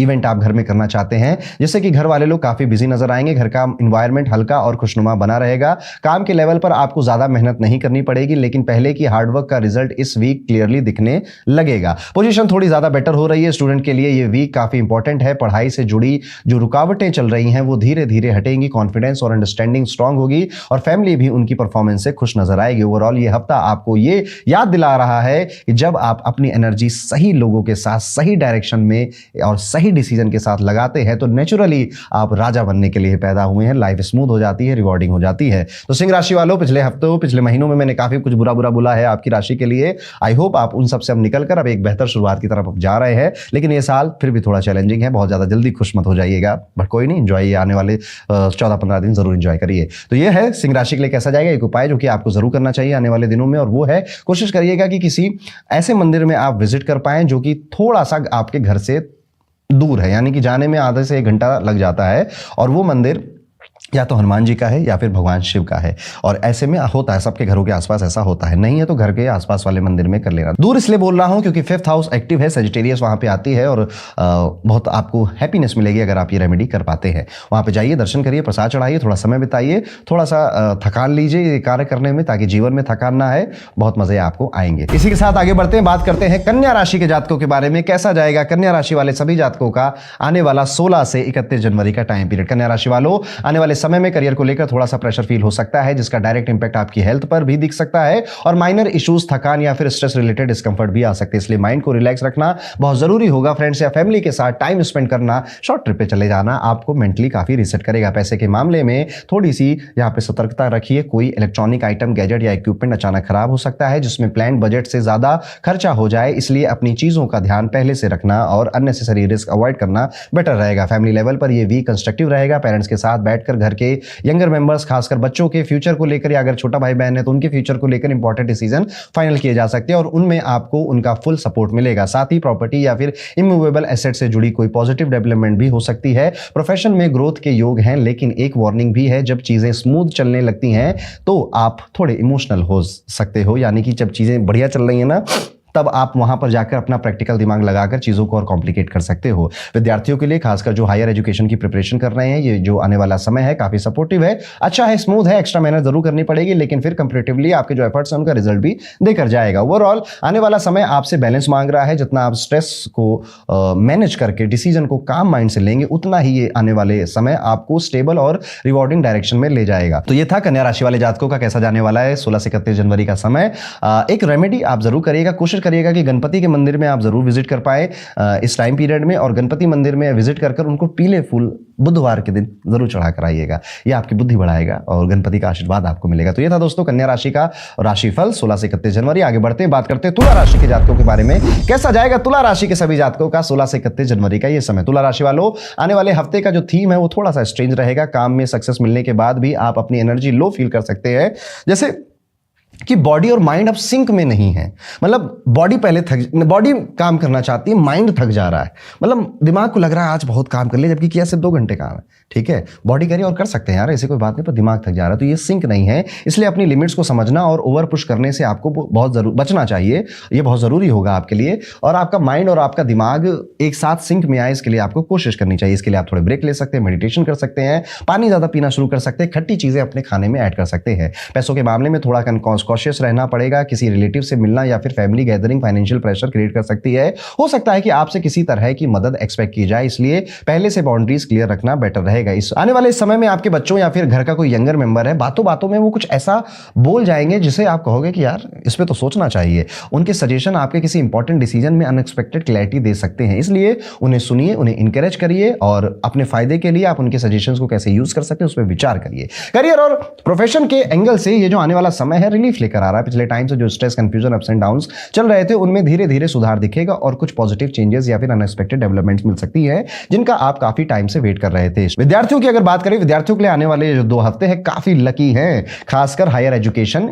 इवेंट आप घर में करना चाहते हैं, जिससे कि घर वाले लोग काफी बिजी नजर आएंगे। घर का एनवायरनमेंट हल्का और खुशनुमा बना रहेगा। काम के लेवल पर आपको ज्यादा मेहनत नहीं करनी पड़ेगी, लेकिन पहले की हार्डवर्क का रिजल्ट इस वीक क्लियरली दिखने लगेगा। पोजीशन थोड़ी ज्यादा बेटर हो रही है। स्टूडेंट के लिए ये वीक काफी इंपॉर्टेंट है। पढ़ाई से जुड़ी जो रुकावटें चल रही हैं वो धीरे धीरे हटेंगी। कॉन्फिडेंस और अंडरस्टैंडिंग स्ट्रांग होगी और फैमिली भी उनकी परफॉर्मेंस से खुश नजर आएगी। ओवरऑल ये हफ्ता आपको ये याद दिला रहा है कि जब आप अपनी एनर्जी सही लोगों के साथ, सही डायरेक्शन में और सही डिसीजन के साथ लगाते हैं तो नेचुरली आप राजा बनने के लिए पैदा हुए हैं। लाइफ स्मूथ हो जाती है, रिवॉर्डिंग हो जाती है। तो सिंह राशि वालों, पिछले हफ्तों, पिछले महीनों में मैंने काफी कुछ बुरा बुरा बोला है आपकी राशि के लिए। आई होप आप उन सब से अब निकलकर अब एक बेहतर शुरुआत की तरफ जा रहे हैं। लेकिन ये साल फिर भी थोड़ा चैलेंजिंग है, बहुत ज्यादा जल्दी खुश मत हो जाइएगा, बट कोई नहीं, एंजॉय आने वाले 14-15 दिन जरूर एंजॉय करिए। तो ये है सिंह राशि के लिए कैसा जाएगा एक उपाय जो कि आपको जरूर करना चाहिए आने वाले दिनों में, और वो है कोशिश करिएगा कि किसी ऐसे मंदिर में आप विजिट कर पाएं जो कि थोड़ा सा आपके घर से दूर है, यानी कि जाने में आधे से 1 घंटा लग जाता है, और वो मंदिर या तो हनुमान जी का है या फिर भगवान शिव का है। और ऐसे में होता है, सबके घरों के आसपास ऐसा होता है, नहीं है तो घर के आसपास वाले मंदिर में कर लेना। दूर इसलिए बोल रहा हूं क्योंकि 5th हाउस एक्टिव है, सेजिटेरियस वहां पे आती है, और बहुत आपको हैप्पीनेस मिलेगी अगर आप ये रेमेडी कर पाते हैं। वहां पे जाइए, दर्शन करिए, प्रसाद चढ़ाइए, थोड़ा समय बिताइए, थोड़ा सा थकान लीजिए ये कार्य करने में, ताकि जीवन में थकान ना आए। बहुत मजे आपको आएंगे। इसी के साथ आगे बढ़ते हैं, बात करते हैं कन्या राशि के जातकों के बारे में। कैसा जाएगा कन्या राशि वाले सभी जातकों का आने वाला 16 से 31 जनवरी का टाइम पीरियड। कन्या राशि वालों, आने वाले समय में करियर को लेकर थोड़ा सा प्रेशर फील हो सकता है, जिसका डायरेक्ट इंपैक्ट आपकी हेल्थ पर भी दिख सकता है, और माइनर इश्यूज, थकान या फिर स्ट्रेस रिलेटेड डिस्कंफर्ट भी आ सकते हैं। इसलिए माइंड को रिलैक्स रखना बहुत जरूरी होगा। फ्रेंड्स या फैमिली के साथ टाइम स्पेंड करना, शॉर्ट ट्रिप पे चले जाना आपको मेंटली काफी रीसेट करेगा। पैसे के मामले में थोड़ी सी यहां पे सतर्कता रखिए। कोई इलेक्ट्रॉनिक आइटम, गैजेट या इक्विपमेंट अचानक खराब हो सकता है, जिसमें प्लान बजट से ज्यादा खर्चा हो जाए, इसलिए अपनी चीजों का ध्यान पहले से रखना और अननेसेसरी रिस्क अवॉइड करना बेटर रहेगा। फैमिली लेवल पर यह वीक कंस्ट्रक्टिव रहेगा। पेरेंट्स के साथ बैठकर घर के यंगर मेंबर्स, खासकर बच्चों के फ्यूचर को लेकर, या अगर छोटा भाई बहन है तो उनके फ्यूचर को लेकर इंपॉर्टेंट डिसीजन फाइनल किए जा सकते हैं, और उनमें आपको उनका फुल सपोर्ट मिलेगा। साथ ही प्रॉपर्टी या फिर इमूवेबल एसेट से जुड़ी कोई पॉजिटिव डेवलपमेंट भी हो सकती है। प्रोफेशन में ग्रोथ के योग हैं, लेकिन एक वार्निंग भी है, जब चीजें स्मूथ चलने लगती हैं तो आप थोड़े इमोशनल हो सकते हो, यानी कि जब चीजें बढ़िया चल रही है ना, तब आप वहां पर जाकर अपना प्रैक्टिकल दिमाग लगाकर चीजों को और कॉम्प्लिकेट कर सकते हो। विद्यार्थियों के लिए, खासकर जो हायर एजुकेशन की प्रिपरेशन कर रहे हैं, ये जो आने वाला समय है काफी सपोर्टिव है, अच्छा है, स्मूथ है। एक्स्ट्रा मेहनत जरूर करनी पड़ेगी, लेकिन फिर कंपैरेटिवली आपके जो एफर्ट्स हैं उनका रिजल्ट भी देकर जाएगा। ओवरऑल आने वाला समय आपसे बैलेंस मांग रहा है। जितना आप स्ट्रेस को मैनेज करके डिसीजन को काम माइंड से लेंगे, उतना ही ये आने वाले समय आपको स्टेबल और रिवॉर्डिंग डायरेक्शन में ले जाएगा। तो ये था कन्या राशि वाले जातकों का कैसा जाने वाला है 16 से 31 जनवरी का समय। एक रेमेडी आप जरूर करिएगा, कोशिश करिएगा कि गणपति के मंदिर में आप जरूर विजिट कर पाए इस टाइम पीरियड में, और गणपति मंदिर में विजिट कर उनको पीले फूल बुधवार के दिन जरूर चढ़ा कर आइएगा। ये आपकी बुद्धि बढ़ाएगा और गणपति का आशीर्वाद आपको मिलेगा। तो ये था दोस्तों कन्या राशि का राशिफल 16 से 31 जनवरी। आगे बढ़ते हैं, बात करते हैं तुला राशि के जातकों के बारे में। कैसा जाएगा तुला राशि के सभी जातकों का 16 से 31 जनवरी का ये समय। तुला राशि वालों, आने वाले हफ्ते का जो थीम है वो थोड़ा सा स्ट्रेंज रहेगा। काम में सक्सेस मिलने के बाद भी आप अपनी एनर्जी लो फील कर सकते हैं, जैसे कि बॉडी और माइंड अब सिंक में नहीं है। मतलब बॉडी बॉडी काम करना चाहती है, माइंड थक जा रहा है। मतलब दिमाग को लग रहा है आज बहुत काम कर लिया, जबकि किया सिर्फ 2 घंटे काम है। ठीक है, बॉडी कह रही है और कर सकते हैं यार, ऐसी कोई बात नहीं, पर दिमाग थक जा रहा है। तो ये सिंक नहीं है, इसलिए अपनी लिमिट्स को समझना और ओवर पुश करने से आपको बहुत जरूर बचना चाहिए। ये बहुत जरूरी होगा आपके लिए, और आपका माइंड और आपका दिमाग एक साथ सिंक में आए, इसके लिए आपको कोशिश करनी चाहिए। इसके लिए आप थोड़े ब्रेक ले सकते हैं, मेडिटेशन कर सकते हैं, पानी ज्यादा पीना शुरू कर सकते हैं, खट्टी चीजें अपने खाने में ऐड कर सकते हैं। पैसों के मामले में थोड़ा कॉशियस रहना पड़ेगा। किसी रिलेटिव से मिलना या फिर family gathering financial pressure create कर सकती है। हो सकता है कि आपसे किसी तरह की मदद एक्सपेक्ट की जाए, इसलिए पहले से बाउंड्रीज क्लियर रखना बेटर रहेगा। इस आने वाले समय में आपके बच्चों या फिर घर का कोई यंगर मेंबर है, बातों बातों में वो कुछ ऐसा बोल जाएंगे जिसे आप कहोगे कि यार इस पे तो सोचना चाहिए। उनके सजेशन आपके किसी इंपॉर्टेंट डिसीजन में अनएक्सपेक्टेड क्लैरिटी दे सकते हैं, इसलिए उन्हें सुनिए, उन्हें इंकरेज करिए और अपने फायदे के लिए आप उनके सजेशंस को कैसे यूज कर सकते हैं उस पर विचार करिए। करियर और प्रोफेशन के एंगल से ये जो आने वाला समय है रिलीफ लेकर आ रहा है। पिछले टाइम से जो stress, confusion, ups and downs चल रहे थे उनमें धीरे धीरे सुधार दिखेगा और कुछ पॉजिटिव चेंजेस या फिर अनएक्सपेक्टेड डेवलपमेंट्स मिल सकती है जिनका आप काफी टाइम से वेट कर रहे थे। विद्यार्थियों की अगर बात करें, विद्यार्थियों के लिए आने वाले जो 2 हफ्ते हैं काफी लकी हैं, खासकर हायर एजुकेशन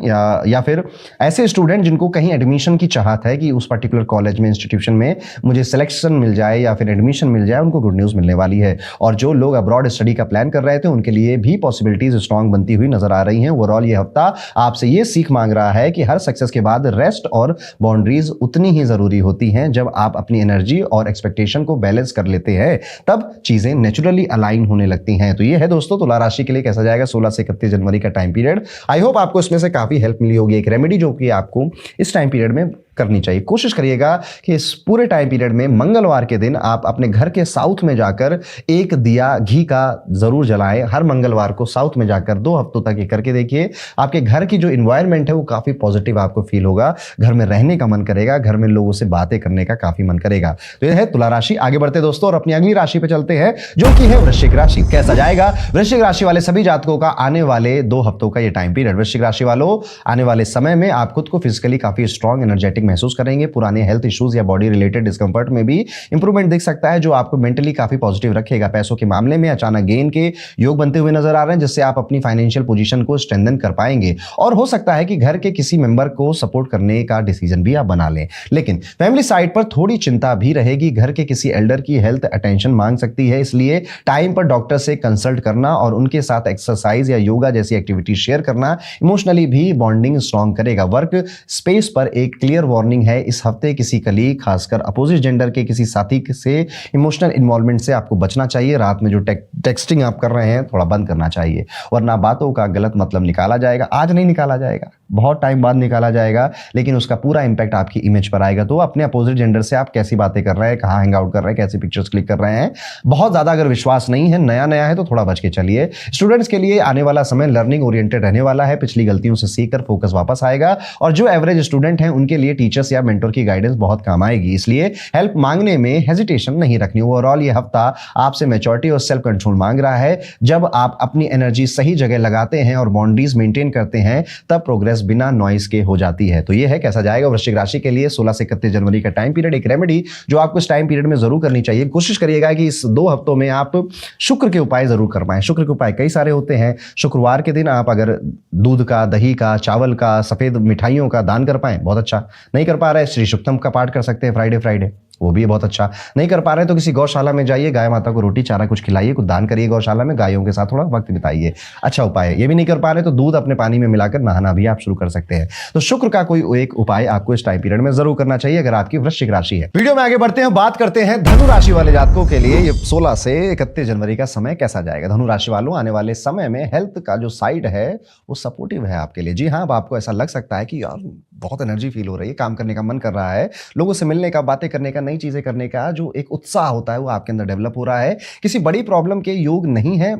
या फिर ऐसे स्टूडेंट जिनको कहीं एडमिशन की चाहत है कि उस पर्टिकुलर कॉलेज में, इंस्टीट्यूशन में मुझे सिलेक्शन मिल जाए या फिर एडमिशन मिल जाए, उनको गुड न्यूज मिलने वाली है। और जो लोग अब्रॉड स्टडी का प्लान कर रहे थे उनके लिए भी पॉसिबिलिटीज स्ट्रांग बनती हुई नजर आ रही हैं। ओवरऑल ये हफ्ता आपसे ये सीख मांग रहा है कि हर सक्सेस के बाद रेस्ट और बाउंड्रीज उतनी ही जरूरी होती हैं। जब आप अपनी एनर्जी और एक्सपेक्टेशन को बैलेंस कर लेते हैं तब चीजें नेचुरली अलाइन होने लगती हैं। तो ये है दोस्तों तुला राशि के लिए कैसा जाएगा 16 से 31 जनवरी का टाइम पीरियड। आई होप आपको इसमें से काफी हेल्प मिली होगी। एक रेमेडी जो कि आपको इस टाइम पीरियड में करनी चाहिए। कोशिश करिएगा कि इस पूरे टाइम पीरियड में मंगलवार के दिन आप अपने घर के साउथ में जाकर एक दिया घी का जरूर जलाएं। हर मंगलवार को साउथ में जाकर 2 हफ्तों तक ये करके देखिए। आपके घर की जो इन्वायरमेंट है वो काफी पॉजिटिव आपको फील होगा, घर में रहने का मन करेगा, घर में लोगों से बातें करने का काफी मन करेगा। तो यह है तुला राशि। आगे बढ़ते दोस्तों और अपनी अगली राशि पे चलते हैं जो कि है वृश्चिक राशि। कैसा जाएगा वृश्चिक राशि वाले सभी जातकों का आने वाले 2 हफ्तों का ये टाइम पीरियड। वृश्चिक राशि वालों, आने वाले समय में आप खुद को फिजिकली काफी स्ट्रॉन्ग, एनर्जेटिक महसूस करेंगे। पुराने हेल्थ इश्यूज या बॉडी रिलेटेड डिस्कंफर्ट में भी इंप्रूवमेंट दिख सकता है जो आपको मेंटली काफी पॉजिटिव रखेगा। पैसों के मामले में अचानक गेन के योग बनते हुए नजर आ रहे हैं जिससे आप अपनी फाइनेंशियल पोजीशन को स्ट्रेंथन कर पाएंगे। और हो सकता है कि घर के किसी मेंबर को सपोर्ट करने का डिसीजन भी आप बना लें। लेकिन फैमिली साइड पर थोड़ी चिंता भी रहेगी। घर के किसी एल्डर की हेल्थ अटेंशन मांग सकती है, इसलिए टाइम पर डॉक्टर से कंसल्ट करना और उनके साथ एक्सरसाइज या योगा जैसी एक्टिविटी शेयर करना इमोशनली भी बॉन्डिंग स्ट्रॉन्ग करेगा। वर्क स्पेस पर एक क्लियर वार्निंग है, इस हफ्ते किसी कलीग, खासकर अपोजिट जेंडर के किसी साथी से इमोशनल इन्वॉल्वमेंट से आपको बचना चाहिए। रात में जो टेक्सटिंग आप कर रहे हैं थोड़ा बंद करना चाहिए, वरना बातों का गलत मतलब निकाला जाएगा। आज नहीं निकाला जाएगा, बहुत टाइम बाद निकाला जाएगा, लेकिन उसका पूरा इंपैक्ट आपकी इमेज पर आएगा। तो अपने अपोजिट जेंडर से आप कैसी बातें कर रहे हैं, कहाँ हैंग आउट कर रहे हैं, कैसी पिक्चर्स क्लिक कर रहे हैं, बहुत ज्यादा अगर विश्वास नहीं है, नया नया है तो थोड़ा बच के चलिए। स्टूडेंट्स के लिए आने वाला समय लर्निंग ओरिएंटेड रहने वाला है। पिछली गलतियों से सीखकर फोकस वापस आएगा और जो एवरेज स्टूडेंट हैं उनके लिए टीचर्स या मेंटर की गाइडेंस बहुत काम आएगी, इसलिए हेल्प मांगने में हेजिटेशन नहीं रखनी। ओवरऑल ये हफ्ता आपसे मैच्योरिटी और सेल्फ कंट्रोल मांग रहा है। जब आप अपनी एनर्जी सही जगह लगाते हैं और बाउंड्रीज मेंटेन करते हैं तब प्रोग्रेस बिना नॉइस के हो जाती है। तो ये है कैसा जाएगा वृश्चिक राशि के लिए 16 से 31 जनवरी का टाइम पीरियड। एक रेमेडी जो आपको इस टाइम पीरियड में जरूर करनी चाहिए, कोशिश करिएगा कि इस 2 हफ्तों में आप शुक्र के उपाय जरूर कर पाएं। शुक्र के उपाय कई सारे होते हैं। शुक्रवार के दिन आप अगर दूध का, दही का, चावल का, सफेद मिठाइयों का दान कर पाएं बहुत अच्छा। नहीं कर पा रहे श्री सुक्तम का पाठ कर सकते हैं फ्राइडे, वो भी बहुत अच्छा। नहीं कर पा रहे तो किसी गौशाला में जाइए, गाय माता को रोटी चारा कुछ खिलाइए, कुछ दान करिए गौशाला में, गायों के साथ थोड़ा वक्त बिताइए, अच्छा उपाय है। ये भी नहीं कर पा रहे तो दूध अपने पानी में मिलाकर नहाना भी आप शुरू कर सकते हैं। तो शुक्र का कोई एक उपाय आपको इस टाइम पीरियड में जरूर करना चाहिए अगर आपकी वृश्चिक राशि है। वीडियो में आगे बढ़ते हैं, बात करते हैं धनु राशि वाले जातकों के लिए ये 16 से 31 जनवरी का समय कैसा जाएगा। धनु राशि वालों, आने वाले समय में हेल्थ का जो साइड है वो सपोर्टिव है आपके लिए। जी हाँ, अब आपको ऐसा लग सकता है कि यार बहुत एनर्जी फील हो रही है, काम करने का मन कर रहा है, लोगों से मिलने का, बातें करने का, नई चीजें करने का जो एक उत्साह होता है वो आपके अंदर डेवलप हो रहा है। किसी बड़ी प्रॉब्लम के योग नहीं है,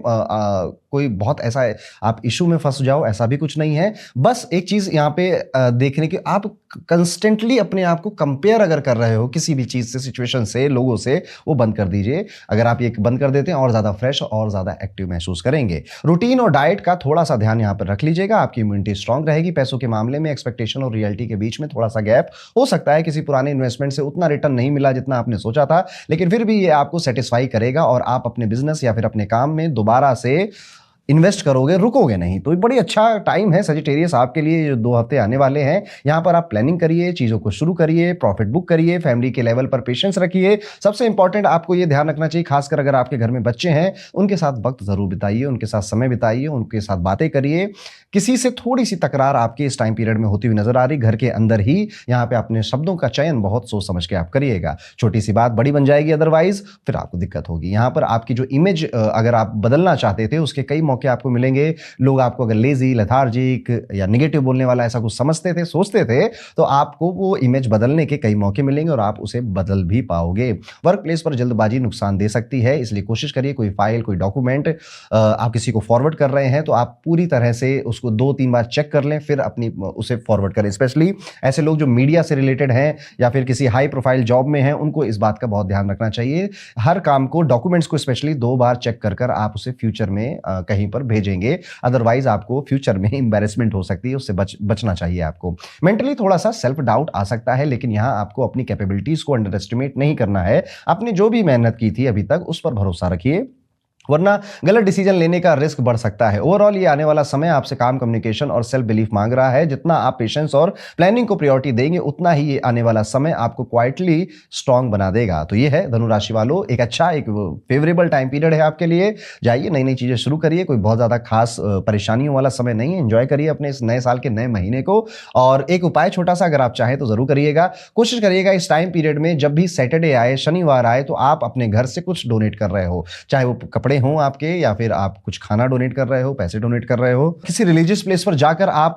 कोई बहुत ऐसा आप इशू में फंस जाओ ऐसा भी कुछ नहीं है। बस एक चीज यहाँ पे देखने की, आप कंस्टेंटली अपने आप को कंपेयर अगर कर रहे हो किसी भी चीज से, सिचुएशन से, लोगों से, वो बंद कर दीजिए। अगर आप ये बंद कर देते हैं और ज्यादा फ्रेश और ज्यादा एक्टिव महसूस करेंगे। रूटीन और डाइट का थोड़ा सा ध्यान यहाँ पर रख लीजिएगा, आपकी इम्यूनिटी स्ट्रांग रहेगी। पैसों के मामले में एक्सपेक्टेशन और रियलिटी के बीच में थोड़ा सा गैप हो सकता है, किसी पुराने इन्वेस्टमेंट से उतना रिटर्न नहीं मिला जितना आपने सोचा था, लेकिन फिर भी ये आपको सेटिस्फाई करेगा और आप अपने बिजनेस या फिर अपने काम में दोबारा से इन्वेस्ट करोगे, रुकोगे नहीं। तो बड़ी अच्छा टाइम है सजिटेरियस आपके लिए, जो 2 हफ्ते आने वाले हैं। यहाँ पर आप प्लानिंग करिए, चीज़ों को शुरू करिए, प्रॉफिट बुक करिए, फैमिली के लेवल पर पेशेंस रखिए। सबसे इंपॉर्टेंट आपको ये ध्यान रखना चाहिए, खासकर अगर आपके घर में बच्चे हैं, उनके साथ वक्त जरूर बिताइए, उनके साथ समय बिताइए, उनके साथ बातें करिए। किसी से थोड़ी सी तकरार आपके इस टाइम पीरियड में होती हुई नजर आ रही, घर के अंदर ही यहाँ पे अपने शब्दों का चयन बहुत सोच समझ के आप करिएगा। छोटी सी बात बड़ी बन जाएगी, अदरवाइज फिर आपको दिक्कत होगी। यहाँ पर आपकी जो इमेज अगर आप बदलना चाहते थे उसके कई मौके मौके आपको मिलेंगे। लोग आपको अगर लेजी, लेथार्जिक या नेगेटिव बोलने वाला ऐसा कुछ समझते थे, सोचते थे, तो आपको वो इमेज बदलने के कई मौके मिलेंगे और आप उसे बदल भी पाओगे। वर्क प्लेस पर जल्दबाजी नुकसान दे सकती है, इसलिए कोशिश करिए कोई फाइल, कोई डॉक्यूमेंट आप किसी को फॉरवर्ड कर रहे हैं तो आप पूरी तरह से उसको 2-3 बार चेक कर लें, फिर अपनी उसे फॉरवर्ड करें। स्पेशली ऐसे लोग जो मीडिया से रिलेटेड हैं या फिर किसी हाई प्रोफाइल जॉब में हैं, उनको इस बात का बहुत ध्यान रखना चाहिए। हर काम को, डॉक्यूमेंट्स को स्पेशली 2 बार चेक कर कर आप उसे फ्यूचर में कहीं पर भेजेंगे, अदरवाइज आपको फ्यूचर में एम्बैरेसमेंट हो सकती है, उससे बचना चाहिए आपको। मेंटली थोड़ा सा सेल्फ डाउट आ सकता है, लेकिन यहां आपको अपनी कैपेबिलिटीज को अंडर एस्टिमेट नहीं करना है। आपने जो भी मेहनत की थी अभी तक उस पर भरोसा रखिए, वरना गलत डिसीजन लेने का रिस्क बढ़ सकता है। ओवरऑल ये आने वाला समय आपसे काम, कम्युनिकेशन और सेल्फ बिलीफ मांग रहा है। जितना आप पेशेंस और प्लानिंग को प्रायोरिटी देंगे, उतना ही ये आने वाला समय आपको क्वाइटली स्ट्रांग बना देगा। तो ये है धनु राशि वालों, एक अच्छा, एक फेवरेबल टाइम पीरियड है आपके लिए। जाइए, नई नई चीजें शुरू करिए, कोई बहुत ज्यादा खास परेशानियों वाला समय नहीं है। एंजॉय करिए अपने इस नए साल के नए महीने को। और एक उपाय छोटा सा अगर आप चाहें तो जरूर करिएगा। कोशिश करिएगा इस टाइम पीरियड में जब भी सैटरडे आए, शनिवार आए, तो आप अपने घर से कुछ डोनेट कर रहे हो, चाहे वो कपड़े हों आपके, या फिर आप कुछ खाना डोनेट कर रहे हो, पैसे डोनेट कर रहे हो, किसी रिलीजियस प्लेस पर जाकर आप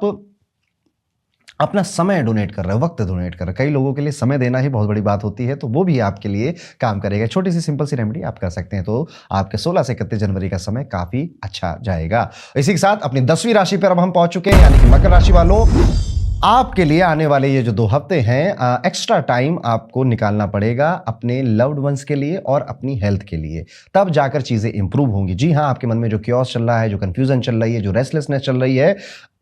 अपना समय डोनेट कर रहे हो, वक्त डोनेट कर रहे हो। कई लोगों के लिए समय देना ही बहुत बड़ी बात होती है, तो वो भी आपके लिए काम करेगा। छोटी सी सिंपल सी रेमेडी आप कर सकते हैं, तो आपके 16 से 31 जनवरी का समय काफी अच्छा जाएगा। इसी के साथ अपनी 10वीं राशि पर अब हम पहुंच चुके हैं, यानी कि मकर राशि वालों, आपके लिए आने वाले ये जो 2 हफ्ते हैं, एक्स्ट्रा टाइम आपको निकालना पड़ेगा अपने लव्ड वंस के लिए और अपनी हेल्थ के लिए, तब जाकर चीजें इंप्रूव होंगी। जी हाँ, आपके मन में जो क्योस चल रहा है, जो कंफ्यूजन चल रही है, जो रेस्टलेसनेस चल रही है,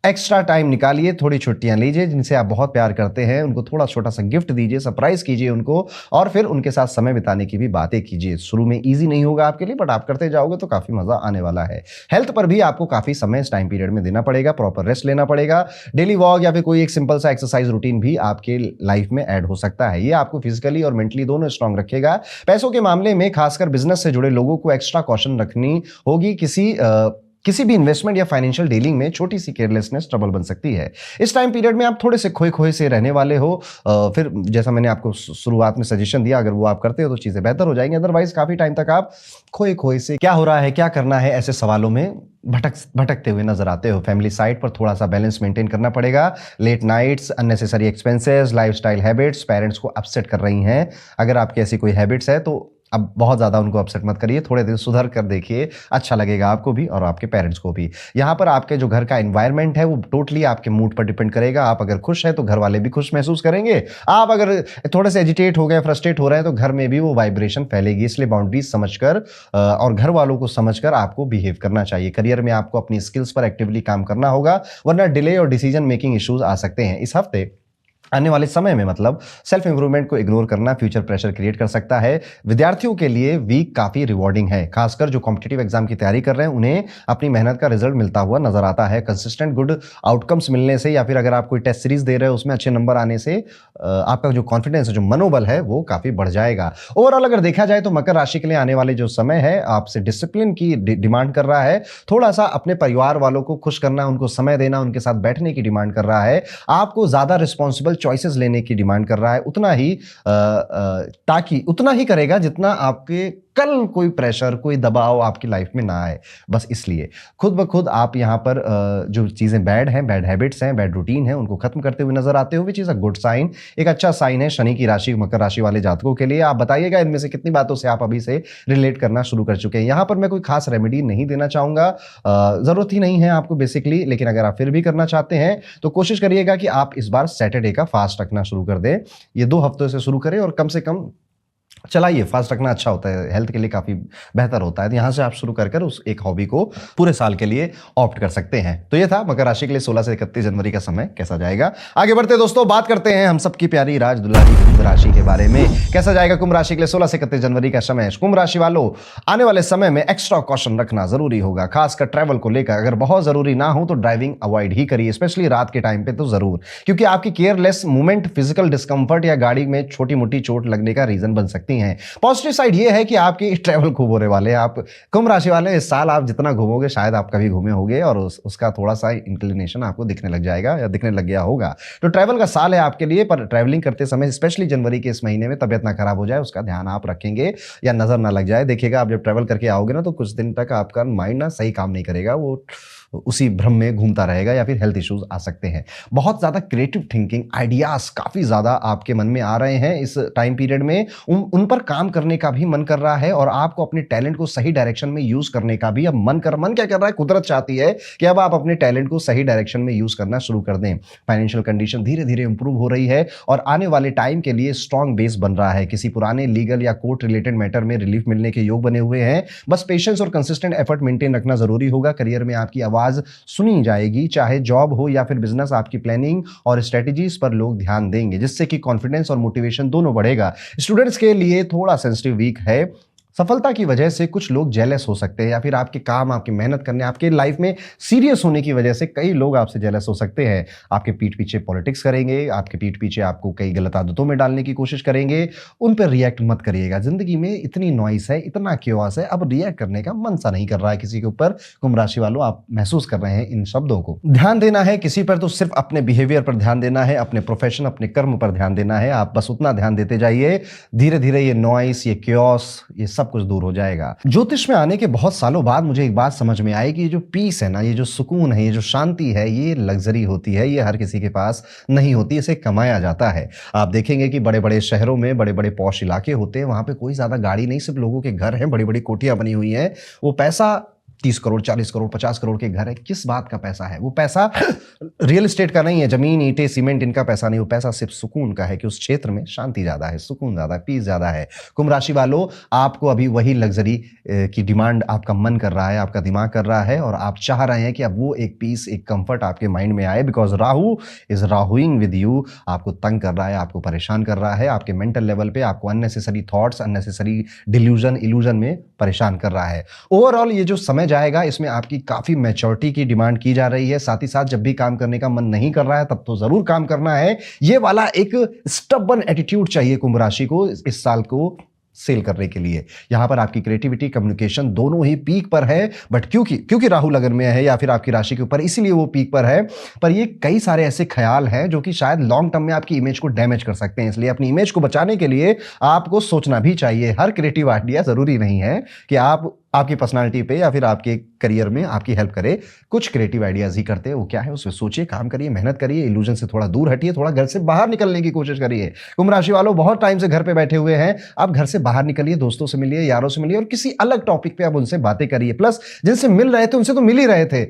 एक्स्ट्रा टाइम निकालिए, थोड़ी छुट्टियां लीजिए। जिनसे आप बहुत प्यार करते हैं उनको थोड़ा छोटा सा गिफ्ट दीजिए, सरप्राइज कीजिए उनको, और फिर उनके साथ समय बिताने की भी बातें कीजिए। शुरू में इजी नहीं होगा आपके लिए, बट आप करते जाओगे तो काफी मजा आने वाला है। हेल्थ पर भी आपको काफी समय इस टाइम पीरियड में देना पड़ेगा, प्रॉपर रेस्ट लेना पड़ेगा। डेली वॉक या फिर कोई एक सिंपल सा एक्सरसाइज रूटीन भी आपके लाइफ में ऐड हो सकता है। ये आपको फिजिकली और मेंटली दोनों स्ट्रांग रखेगा। पैसों के मामले में खासकर बिजनेस से जुड़े लोगों को एक्स्ट्रा कॉशन रखनी होगी। किसी भी इन्वेस्टमेंट या फाइनेंशियल डीलिंग में छोटी सी केयरलेसनेस ट्रबल बन सकती है। इस टाइम पीरियड में आप थोड़े से खोए खोए से रहने वाले हो। फिर जैसा मैंने आपको शुरुआत में सजेशन दिया, अगर वो आप करते हो तो चीजें बेहतर हो जाएंगी। अदरवाइज काफी टाइम तक आप खोए खोए से क्या हो रहा है, क्या करना है, ऐसे सवालों में भटकते हुए नजर आते हो। फैमिली साइड पर थोड़ा सा बैलेंस मेंटेन करना पड़ेगा। Late nights, unnecessary expenses, lifestyle habits parents को अपसेट कर रही हैं। अगर आपकी ऐसी कोई हैबिट्स है तो अब बहुत ज़्यादा उनको अपसेट मत करिए, थोड़े दिन सुधर कर देखिए, अच्छा लगेगा आपको भी और आपके पेरेंट्स को भी। यहाँ पर आपके जो घर का एनवायरनमेंट है वो टोटली आपके मूड पर डिपेंड करेगा। आप अगर खुश हैं तो घर वाले भी खुश महसूस करेंगे। आप अगर थोड़े से एजिटेट हो गए, फ्रस्ट्रेट हो रहे हैं, तो घर में भी वो वाइब्रेशन फैलेगी। इसलिए बाउंड्रीज समझकर और घर वालों को समझकर आपको बिहेव करना चाहिए। करियर में आपको अपनी स्किल्स पर एक्टिवली काम करना होगा, वरना डिले और डिसीजन मेकिंग इश्यूज आ सकते हैं। इस हफ्ते आने वाले समय में मतलब सेल्फ इंप्रूवमेंट को इग्नोर करना फ्यूचर प्रेशर क्रिएट कर सकता है। विद्यार्थियों के लिए वीक काफी रिवॉर्डिंग है, खासकर जो कॉम्पिटिटिव एग्जाम की तैयारी कर रहे हैं उन्हें अपनी मेहनत का रिजल्ट मिलता हुआ नजर आता है। कंसिस्टेंट गुड आउटकम्स मिलने से या फिर अगर आप कोई टेस्ट सीरीज दे रहे हो उसमें अच्छे नंबर आने से आपका जो कॉन्फिडेंस है, जो मनोबल है, वो काफी बढ़ जाएगा। ओवरऑल अगर देखा जाए तो मकर राशि के लिए आने वाले जो समय है आपसे डिसिप्लिन की डिमांड कर रहा है। थोड़ा सा अपने परिवार वालों को खुश करना, उनको समय देना, उनके साथ बैठने की डिमांड कर रहा है। आपको ज्यादा रिस्पॉन्सिबल चॉइसेस लेने की डिमांड कर रहा है, उतना ही करेगा जितना आपके कल कोई प्रेशर, कोई दबाव आपकी लाइफ में ना आए। बस इसलिए खुद ब खुद आप यहाँ पर जो चीजें बैड हैं, बैड हैबिट्स हैं, बैड रूटीन है, उनको खत्म करते हुए नजर आते हो, which is a good sign. एक अच्छा साइन है शनि की राशि, मकर राशि वाले जातकों के लिए। आप बताइएगा इनमें से कितनी बातों से आप अभी से रिलेट करना शुरू कर चुके हैं। यहाँ पर मैं कोई खास रेमेडी नहीं देना चाहूंगा, जरूरत ही नहीं है आपको बेसिकली, लेकिन अगर आप फिर भी करना चाहते हैं तो कोशिश करिएगा कि आप इस बार सैटरडे का फास्ट रखना शुरू कर दें। ये 2 हफ्तों से शुरू करें और कम से कम चलाइए। फास्ट रखना अच्छा होता है, हेल्थ के लिए काफी बेहतर होता है। तो यहां से आप शुरू कर उस एक हॉबी को पूरे साल के लिए ऑप्ट कर सकते हैं। तो ये था मकर राशि के लिए 16 से 31 जनवरी का समय कैसा जाएगा। आगे बढ़ते दोस्तों, बात करते हैं हम सबकी प्यारी राज दुलारी कुंभ राशि के बारे में। कैसा जाएगा कुंभ राशि के लिए 16 से 31 जनवरी का समय। कुंभ राशि वालों, आने वाले समय में एक्स्ट्रा कॉशन रखना जरूरी होगा, खासकर ट्रैवल को लेकर। अगर बहुत जरूरी ना हो तो ड्राइविंग अवॉइड ही करिए, स्पेशली रात के टाइम पे तो जरूर, क्योंकि आपकी केयरलेस मूवमेंट फिजिकल डिस्कंफर्ट या गाड़ी में छोटी मोटी चोट लगने का रीजन बन सकती सकती हैं। पॉजिटिव साइड ये है कि आपकी ट्रैवल खूब होने वाले हैं। आप कुंभ राशि वाले इस साल आप जितना घूमोगे शायद आप कभी घूमे होंगे और उसका थोड़ा सा इंक्लिनेशन आपको दिखने लग जाएगा या दिखने लग गया होगा। तो ट्रैवल का साल है आपके लिए, पर ट्रैवलिंग करते समय स्पेशली जनवरी के इस महीने में तबियत ना खराब हो जाए उसका ध्यान आप रखेंगे या नजर ना लग जाए। देखिएगा आप जब ट्रैवल करके आओगे ना तो कुछ दिन तक आपका माइंड ना सही काम नहीं करेगा, वो उसी भ्रम में घूमता रहेगा या फिर हेल्थ इश्यूज आ सकते हैं। बहुत ज़्यादा क्रिएटिव थिंकिंग आइडियाज काफ़ी ज़्यादा आपके मन में आ रहे हैं इस टाइम पीरियड में। उन पर काम करने का भी मन कर रहा है और आपको अपने टैलेंट को सही डायरेक्शन में यूज करने का भी अब मन क्या कर रहा है, कुदरत चाहती है कि अब आप अपने टैलेंट को सही डायरेक्शन में यूज करना शुरू कर दें। फाइनेंशियल कंडीशन धीरे धीरे इंप्रूव हो रही है और आने वाले टाइम के लिए स्ट्रॉन्ग बेस बन रहा है। किसी पुराने लीगल या कोर्ट रिलेटेड मैटर में रिलीफ मिलने के योग बने हुए हैं। बस पेशेंस और कंसिस्टेंट एफर्ट मेंटेन रखना जरूरी होगा। करियर में आपकी आवाज सुनी जाएगी, चाहे जॉब हो या फिर बिजनेस। आपकी प्लानिंग और स्ट्रेटजीज पर लोग ध्यान देंगे जिससे कि कॉन्फिडेंस और मोटिवेशन दोनों बढ़ेगा। स्टूडेंट्स के लिए थोड़ा सेंसिटिव वीक है। सफलता की वजह से कुछ लोग जेलस हो सकते हैं या फिर आपके काम, आपकी मेहनत करने, आपके लाइफ में सीरियस होने की वजह से कई लोग आपसे जेलस हो सकते हैं। आपके पीठ पीछे पॉलिटिक्स करेंगे, आपके पीठ पीछे आपको कई गलत आदतों में डालने की कोशिश करेंगे। उन पर रिएक्ट मत करिएगा। जिंदगी में इतनी नॉइस है, इतना क्योस है, अब रिएक्ट करने का मन सा नहीं कर रहा है किसी के ऊपर। कुंभ राशि वालों आप महसूस कर रहे हैं इन शब्दों को। ध्यान देना है किसी पर तो सिर्फ अपने बिहेवियर पर ध्यान देना है, अपने प्रोफेशन, अपने कर्म पर ध्यान देना है। आप बस उतना ध्यान देते जाइए, धीरे धीरे ये नॉइस, ये क्योस, ये सब कुछ दूर हो जाएगा। ज्योतिष में आने के बहुत सालों बाद मुझे एक बात समझ में आई कि ये जो पीस है ना, ये जो सुकून है, ये जो शांति है, ये लग्जरी होती है, ये हर किसी के पास नहीं होती, इसे कमाया जाता है। आप देखेंगे कि बड़े बड़े शहरों में बड़े बड़े पॉश इलाके होते हैं, वहां पे कोई ज्यादा गाड़ी नहीं, सिर्फ लोगों के घर हैं, बड़ी बड़ी कोठियां बनी हुई हैं। वो पैसा 30 करोड़, 40 करोड़, 50 करोड़ के घर है, किस बात का पैसा है? वो पैसा रियल एस्टेट का नहीं है, जमीन, ईंटें, सीमेंट इनका पैसा नहीं। वो पैसा सिर्फ सुकून का है कि उस क्षेत्र में शांति ज्यादा है, सुकून ज्यादा है, पीस ज्यादा है। कुंभ राशि वालों, आपको अभी वही लग्जरी की डिमांड आपका मन कर रहा है, आपका दिमाग कर रहा है और आप चाह रहे हैं कि अब वो एक पीस, एक कंफर्ट आपके माइंड में आए, बिकॉज राहु इज राहुइंग विद यू। आपको तंग कर रहा है, आपको परेशान कर रहा है, आपके मेंटल लेवल पे आपको unnecessary thoughts, unnecessary delusion, illusion में परेशान कर रहा है। ओवरऑल ये जो समय जाएगा इसमें आपकी काफी मैच्योरिटी की डिमांड की जा रही है। साथ ही साथ जब भी काम करने का मन नहीं कर रहा है तब तो जरूर काम करना है। ये वाला एक स्टबर्न एटीट्यूड चाहिए कुंभ राशि को इस साल को सेल करने के लिए। यहां पर आपकी क्रिएटिविटी, कम्युनिकेशन दोनों ही पीक पर है। बट क्योंकि राहु लगन में है या फिर आपकी राशि के ऊपर, इसीलिए वो पीक पर है। पर ये कई सारे ऐसे ख्याल हैं जो कि शायद लॉन्ग टर्म में आपकी इमेज को डैमेज कर सकते हैं। इसलिए अपनी इमेज को बचाने के लिए आपको सोचना भी चाहिए। हर क्रिएटिव आइडिया जरूरी नहीं है कि आपकी पर्सनालिटी पे या फिर आपके करियर में आपकी हेल्प करे। कुछ क्रिएटिव आइडियाज ही करते हैं, वो क्या है उसमें सोचिए, काम करिए, मेहनत करिए, इल्यूजन से थोड़ा दूर हटिए, थोड़ा घर से बाहर निकलने की कोशिश करिए। कुंभ राशि वालों, बहुत टाइम से घर पे बैठे हुए हैं, आप घर से बाहर निकलिए, दोस्तों से मिलिए, यारों से मिलिए और किसी अलग टॉपिक पे आप उनसे बातें करिए। प्लस जिनसे मिल रहे थे उनसे तो मिल ही रहे थे,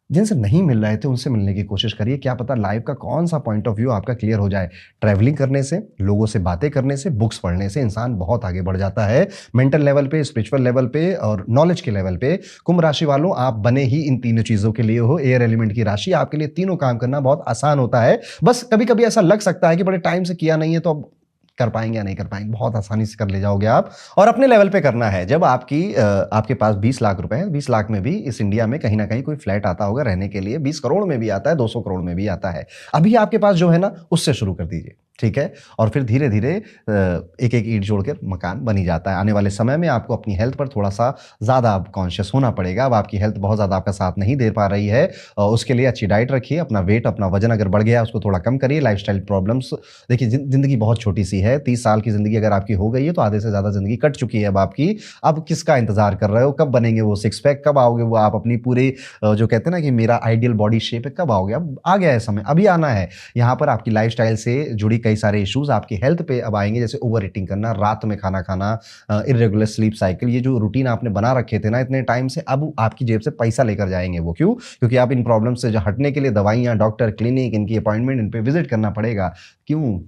जिनसे नहीं मिल रहे थे उनसे मिलने की कोशिश करिए। क्या पता लाइफ का कौन सा पॉइंट ऑफ व्यू आपका क्लियर हो जाए। ट्रैवलिंग करने से, लोगों से बातें करने से, बुक्स पढ़ने से इंसान बहुत आगे बढ़ जाता है, मेंटल लेवल पे, स्पिरिचुअल लेवल पे और नॉलेज के लेवल पे। कुंभ राशि वालों, आप बने ही इन तीनों चीजों के लिए हो। एयर एलिमेंट की राशि, आपके लिए तीनों काम करना बहुत आसान होता है। बस कभी कभी ऐसा लग सकता है कि बड़े टाइम से किया नहीं है तो अब कर पाएंगे या नहीं कर पाएंगे। बहुत आसानी से कर ले जाओगे आप, और अपने लेवल पे करना है। जब आपके पास 20 लाख रुपए हैं, 20 लाख में भी इस इंडिया में कहीं ना कहीं कोई फ्लैट आता होगा रहने के लिए, 20 करोड़ में भी आता है, 200 करोड़ में भी आता है। अभी आपके पास जो है ना, उससे शुरू कर दीजिए, ठीक है? और फिर धीरे धीरे एक एक ईंट जोड़कर मकान बनी जाता है। आने वाले समय में आपको अपनी हेल्थ पर थोड़ा सा ज़्यादा कॉन्शियस होना पड़ेगा। अब आपकी हेल्थ बहुत ज़्यादा आपका साथ नहीं दे पा रही है, उसके लिए अच्छी डाइट रखिए। अपना वेट, अपना वजन अगर बढ़ गया उसको थोड़ा कम करिए। लाइफस्टाइल प्रॉब्लम्स, देखिए जिंदगी बहुत छोटी सी है। 30 साल की जिंदगी अगर आपकी हो गई है तो आधे से ज़्यादा जिंदगी कट चुकी है अब आपकी। अब किसका इंतजार कर रहे हो? कब बनेंगे वो सिक्स पैक? कब आओगे वो आप अपनी पूरी जो कहते हैं ना कि मेरा आइडियल बॉडी शेप है, कब आओगे? अब आ गया है समय, अभी आना है। यहाँ पर आपकी लाइफस्टाइल से जुड़ी कई सारे इश्यूज आपकी हेल्थ पे अब आएंगे, जैसे ओवर ईटिंग करना, रात में खाना खाना, इरेगुलर स्लीप साइकिल। ये जो रूटीन आपने बना रखे थे ना इतने टाइम से, अब आपकी जेब से पैसा लेकर जाएंगे वो। क्यों? क्योंकि आप इन प्रॉब्लम से हटने के लिए दवाइयाँ, डॉक्टर, क्लिनिक, इनकी अपॉइंटमेंट, इन पे विजिट करना पड़ेगा। क्यों?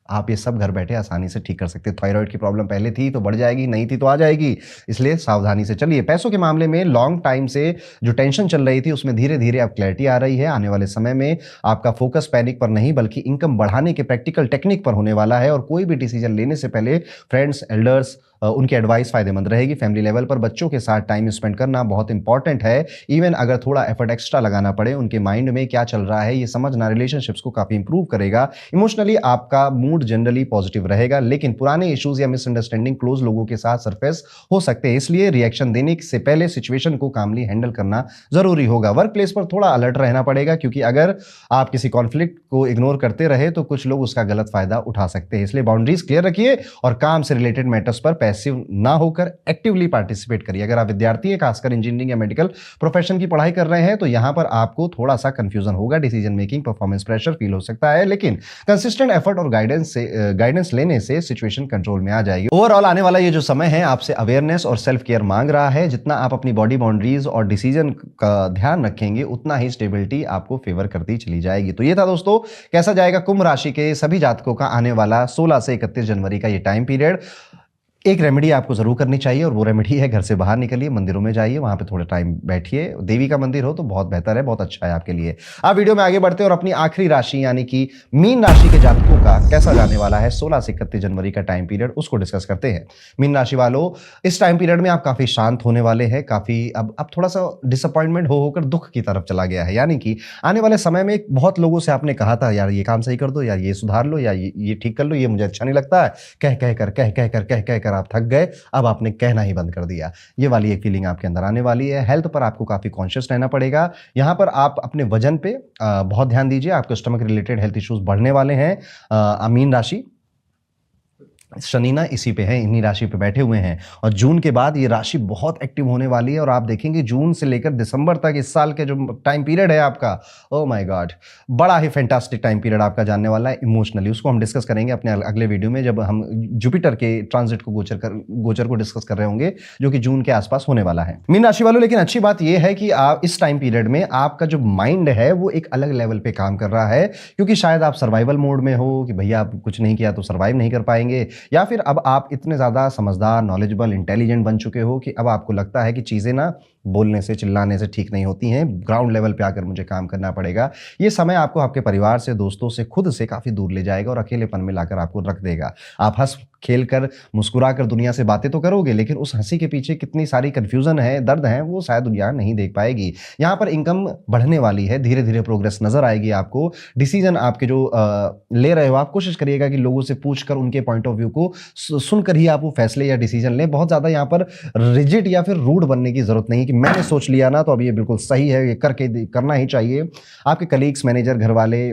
आप ये सब घर बैठे आसानी से ठीक कर सकते हैं। थायराइड की प्रॉब्लम पहले थी तो बढ़ जाएगी, नहीं थी तो आ जाएगी, इसलिए सावधानी से चलिए। पैसों के मामले में लॉन्ग टाइम से जो टेंशन चल रही थी उसमें धीरे धीरे अब क्लैरिटी आ रही है। आने वाले समय में आपका फोकस पैनिक पर नहीं बल्कि इनकम बढ़ाने के प्रैक्टिकल टेक्निक पर होने वाला है। और कोई भी डिसीजन लेने से पहले फ्रेंड्स, एल्डर्स, उनकी एडवाइस फायदेमंद रहेगी। फैमिली लेवल पर बच्चों के साथ टाइम स्पेंड करना बहुत इंपॉर्टेंट है। इवन अगर थोड़ा एफर्ट एक्स्ट्रा लगाना पड़े, उनके माइंड में क्या चल रहा है ये समझना रिलेशनशिप्स को काफी इंप्रूव करेगा। इमोशनली आपका मूड जनरली पॉजिटिव रहेगा, लेकिन पुराने इश्यूज या मिसअंडरस्टैंडिंग क्लोज लोगों के साथ सरफेस हो सकते हैं, इसलिए रिएक्शन देने से पहले सिचुएशन को कामली हैंडल करना जरूरी होगा। वर्क प्लेस पर थोड़ा अलर्ट रहना पड़ेगा, क्योंकि अगर आप किसी कॉन्फ्लिक्ट को इग्नोर करते रहे तो कुछ लोग उसका गलत फायदा उठा सकते हैं। इसलिए बाउंड्रीज क्लियर रखिए और काम से रिलेटेड मैटर्स पर पैसिव ना होकर एक्टिवली पार्टिसिपेट करिए। अगर आप विद्यार्थी हैं, खासकर इंजीनियरिंग या मेडिकल प्रोफेशन की पढ़ाई कर रहे हैं, तो यहां पर आपको थोड़ा सा कंफ्यूजन होगा, decision making, performance pressure feel हो सकता है, लेकिन कंसिस्टेंट एफर्ट और गाइडेंस लेने से सिचुएशन कंट्रोल में आ जाएगी। ओवरऑल आने वाला ये जो समय है आपसे अवेयरनेस और सेल्फ केयर मांग रहा है। जितना आप अपनी बॉडी बाउंड्रीज और डिसीजन का ध्यान रखेंगे, उतना ही स्टेबिलिटी आपको फेवर करती चली जाएगी। तो ये था दोस्तों, कैसा जाएगा कुंभ राशि के सभी जातकों का आने वाला 16 से 31 जनवरी का ये टाइम पीरियड। एक रेमेडी आपको जरूर करनी चाहिए, और वो रेमेडी है घर से बाहर निकलिए, मंदिरों में जाइए, वहां पे थोड़ा टाइम बैठिए। देवी का मंदिर हो तो बहुत बेहतर है, बहुत अच्छा है आपके लिए। आप वीडियो में आगे बढ़ते हैं और अपनी आखिरी राशि यानी कि मीन राशि के जातकों का कैसा जाने वाला है 16 से 31 जनवरी का टाइम पीरियड, उसको डिस्कस करते हैं। मीन राशि वालों, इस टाइम पीरियड में आप काफी शांत होने वाले हैं। काफी अब थोड़ा सा डिसअपॉइंटमेंट होकर दुख की तरफ चला गया है, यानी कि आने वाले समय में बहुत लोगों से आपने कहा था यार ये काम सही कर दो, यार ये सुधार लो, या ये ठीक कर लो, ये मुझे अच्छा नहीं लगता है, कह कर आप थक गए, अब आपने कहना ही बंद कर दिया। ये वाली एक फीलिंग आपके अंदर आने वाली है। हेल्थ पर आपको काफी कॉन्शियस रहना पड़ेगा। यहां पर आप अपने वजन पे बहुत ध्यान दीजिए। आपके स्टमक रिलेटेड हेल्थ इश्यूज बढ़ने वाले हैं। मीन राशि, शनि ना इसी पे है, इन्हीं राशि पे बैठे हुए हैं, और जून के बाद ये राशि बहुत एक्टिव होने वाली है। और आप देखेंगे जून से लेकर दिसंबर तक इस साल के जो टाइम पीरियड है आपका, ओह माय गॉड, बड़ा ही फैंटास्टिक टाइम पीरियड आपका जानने वाला है इमोशनली। उसको हम डिस्कस करेंगे अपने अगले वीडियो में, जब हम जुपिटर के ट्रांजिट को गोचर को डिस्कस कर रहे होंगे, जो कि जून के आसपास होने वाला है। मीन राशि वालों, लेकिन अच्छी बात यह है कि आप इस टाइम पीरियड में आपका जो माइंड है वो एक अलग लेवल पे काम कर रहा है, क्योंकि शायद आप सर्वाइवल मोड में हो कि भैया आप कुछ नहीं किया तो सर्वाइव नहीं कर पाएंगे, या फिर अब आप इतने ज्यादा समझदार, नॉलेजेबल, इंटेलिजेंट बन चुके हो कि अब आपको लगता है कि चीजें ना बोलने से, चिल्लाने से ठीक नहीं होती हैं, ग्राउंड लेवल पे आकर मुझे काम करना पड़ेगा। ये समय आपको आपके परिवार से, दोस्तों से, खुद से काफी दूर ले जाएगा और अकेलेपन में लाकर आपको रख देगा। आप हंस खेल कर, मुस्कुरा कर दुनिया से बातें तो करोगे, लेकिन उस हंसी के पीछे कितनी सारी कंफ्यूजन है, दर्द है, वो शायद दुनिया नहीं देख पाएगी। यहाँ पर इनकम बढ़ने वाली है, धीरे धीरे प्रोग्रेस नजर आएगी आपको। डिसीजन आपके जो ले रहे हो, आप कोशिश करिएगा कि लोगों से पूछकर, उनके पॉइंट ऑफ व्यू को सुनकर ही आप वो फैसले या डिसीजन लें। बहुत ज्यादा यहाँ पर रिजिड या फिर रूड बनने की जरूरत नहीं है कि मैंने सोच लिया ना तो अब ये बिल्कुल सही है, ये करना ही चाहिए। आपके कलीग्स, मैनेजर, घर वाले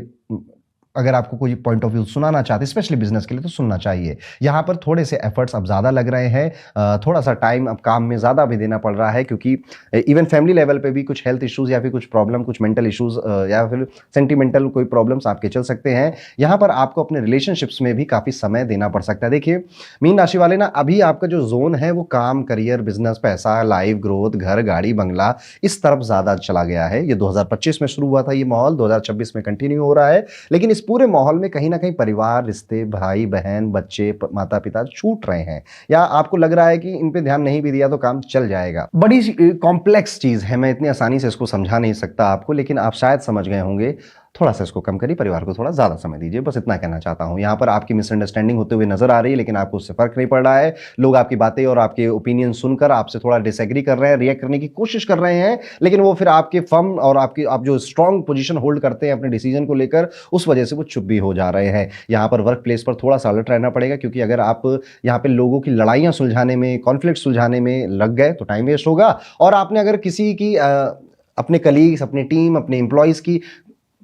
अगर आपको कोई पॉइंट ऑफ व्यू सुनाना चाहते, स्पेशली बिजनेस के लिए, तो सुनना चाहिए। यहाँ पर थोड़े से एफर्ट्स अब ज़्यादा लग रहे हैं, थोड़ा सा टाइम अब काम में ज़्यादा भी देना पड़ रहा है, क्योंकि इवन फैमिली लेवल पे भी कुछ हेल्थ इश्यूज़ या फिर कुछ प्रॉब्लम, कुछ मेंटल इश्यूज़ या फिर सेंटिमेंटल कोई प्रॉब्लम्स आपके चल सकते हैं। यहाँ पर आपको अपने रिलेशनशिप्स में भी काफ़ी समय देना पड़ सकता है। देखिए मीन राशि वाले ना, अभी आपका जो जोन है वो काम, करियर, बिजनेस, पैसा, लाइफ, ग्रोथ, घर, गाड़ी, बंगला, इस तरफ ज़्यादा चला गया है। ये 2025 में शुरू हुआ था, ये माहौल 2026 में कंटिन्यू हो रहा है, लेकिन इस पूरे माहौल में कहीं ना कहीं परिवार, रिश्ते, भाई बहन, बच्चे, माता पिता छूट रहे हैं, या आपको लग रहा है कि इन पे ध्यान नहीं भी दिया तो काम चल जाएगा। बड़ी कॉम्प्लेक्स चीज है, मैं इतनी आसानी से इसको समझा नहीं सकता आपको, लेकिन आप शायद समझ गए होंगे। थोड़ा सा इसको कम करिए, परिवार को थोड़ा ज्यादा समय दीजिए, बस इतना कहना चाहता हूं। यहाँ पर आपकी मिसअंडरस्टैंडिंग होते हुए नजर आ रही है, लेकिन आपको उससे फर्क नहीं पड़ रहा है। लोग आपकी बातें और आपके ओपिनियन सुनकर आपसे थोड़ा डिसएग्री कर रहे हैं, रिएक्ट करने की कोशिश कर रहे हैं, लेकिन वो फिर आपके फर्म और आप जो स्ट्रॉन्ग पोजीशन होल्ड करते हैं अपने डिसीजन को लेकर, उस वजह से वो चुप भी हो जा रहे हैं। यहाँ पर वर्क प्लेस पर थोड़ा सा अलर्ट रहना पड़ेगा, क्योंकि अगर आप यहाँ पे लोगों की लड़ाइयाँ सुलझाने में, कॉन्फ्लिक्ट सुलझाने में लग गए तो टाइम वेस्ट होगा। और आपने अगर किसी की अपने कलीग्स, अपनी टीम, अपने एम्प्लॉयज की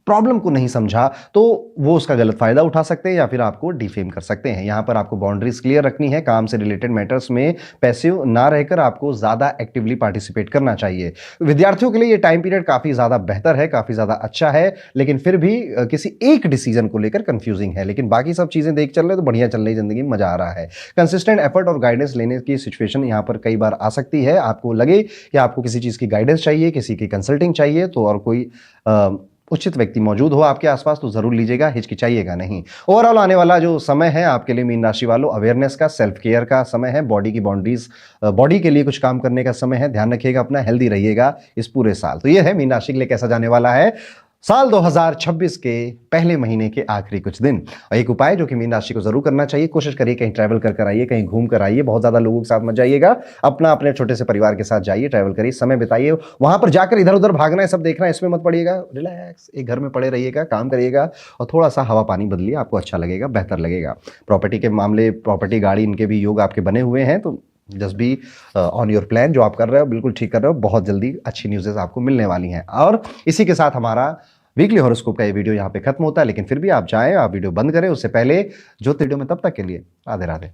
प्रॉब्लम को नहीं समझा तो वो उसका गलत फायदा उठा सकते हैं या फिर आपको डिफेम कर सकते हैं। यहां पर आपको बाउंड्रीज क्लियर रखनी है। काम से रिलेटेड मैटर्स में पैसिव ना रहकर आपको ज्यादा एक्टिवली पार्टिसिपेट करना चाहिए। विद्यार्थियों के लिए ये टाइम पीरियड काफी ज्यादा बेहतर है, काफी ज्यादा अच्छा है, लेकिन फिर भी किसी एक डिसीजन को लेकर कंफ्यूजिंग है, लेकिन बाकी सब चीजें देख चल रहे तो बढ़िया चल रही, जिंदगी में मजा आ रहा है। कंसिस्टेंट एफर्ट और गाइडेंस लेने की सिचुएशन यहां पर कई बार आ सकती है। आपको लगे कि आपको किसी चीज की गाइडेंस चाहिए, किसी की कंसल्टिंग चाहिए, तो और कोई उचित व्यक्ति मौजूद हो आपके आसपास तो जरूर लीजिएगा, हिचकिचाइएगा नहीं। ओवरऑल आने वाला जो समय है आपके लिए मीन राशि वालों, अवेयरनेस का, सेल्फ केयर का समय है, बॉडी की बाउंड्रीज, बॉडी के लिए कुछ काम करने का समय है। ध्यान रखिएगा अपना, हेल्दी रहिएगा इस पूरे साल। तो ये है मीन राशि के लिए कैसा जाने वाला है साल 2026 के पहले महीने के आखिरी कुछ दिन। और एक उपाय जो कि मीन राशि को जरूर करना चाहिए, कोशिश करिए कहीं ट्रैवल कर आइए, कहीं घूम कर आइए, बहुत ज्यादा लोगों के साथ मत जाइएगा, अपने छोटे से परिवार के साथ जाइए, ट्रैवल करिए, समय बिताइए। वहां पर जाकर इधर उधर भागना है, सब देखना है, इसमें मत पड़िएगा, रिलैक्स एक घर में पड़े रहिएगा, काम करिएगा और थोड़ा सा हवा पानी बदलिए, आपको अच्छा लगेगा, बेहतर लगेगा। प्रॉपर्टी के मामले, प्रॉपर्टी, गाड़ी, इनके भी योग आपके बने हुए हैं, तो just be on your plan. जो आप कर रहे हो बिल्कुल ठीक कर रहे हो, बहुत जल्दी अच्छी न्यूज़ेस आपको मिलने वाली हैं। और इसी के साथ हमारा वीकली हॉरोस्कोप का ये वीडियो यहाँ पे खत्म होता है, लेकिन फिर भी आप चाहें आप वीडियो बंद करें उससे पहले ज्योतिष वीडियो में। तब तक के लिए राधे राधे।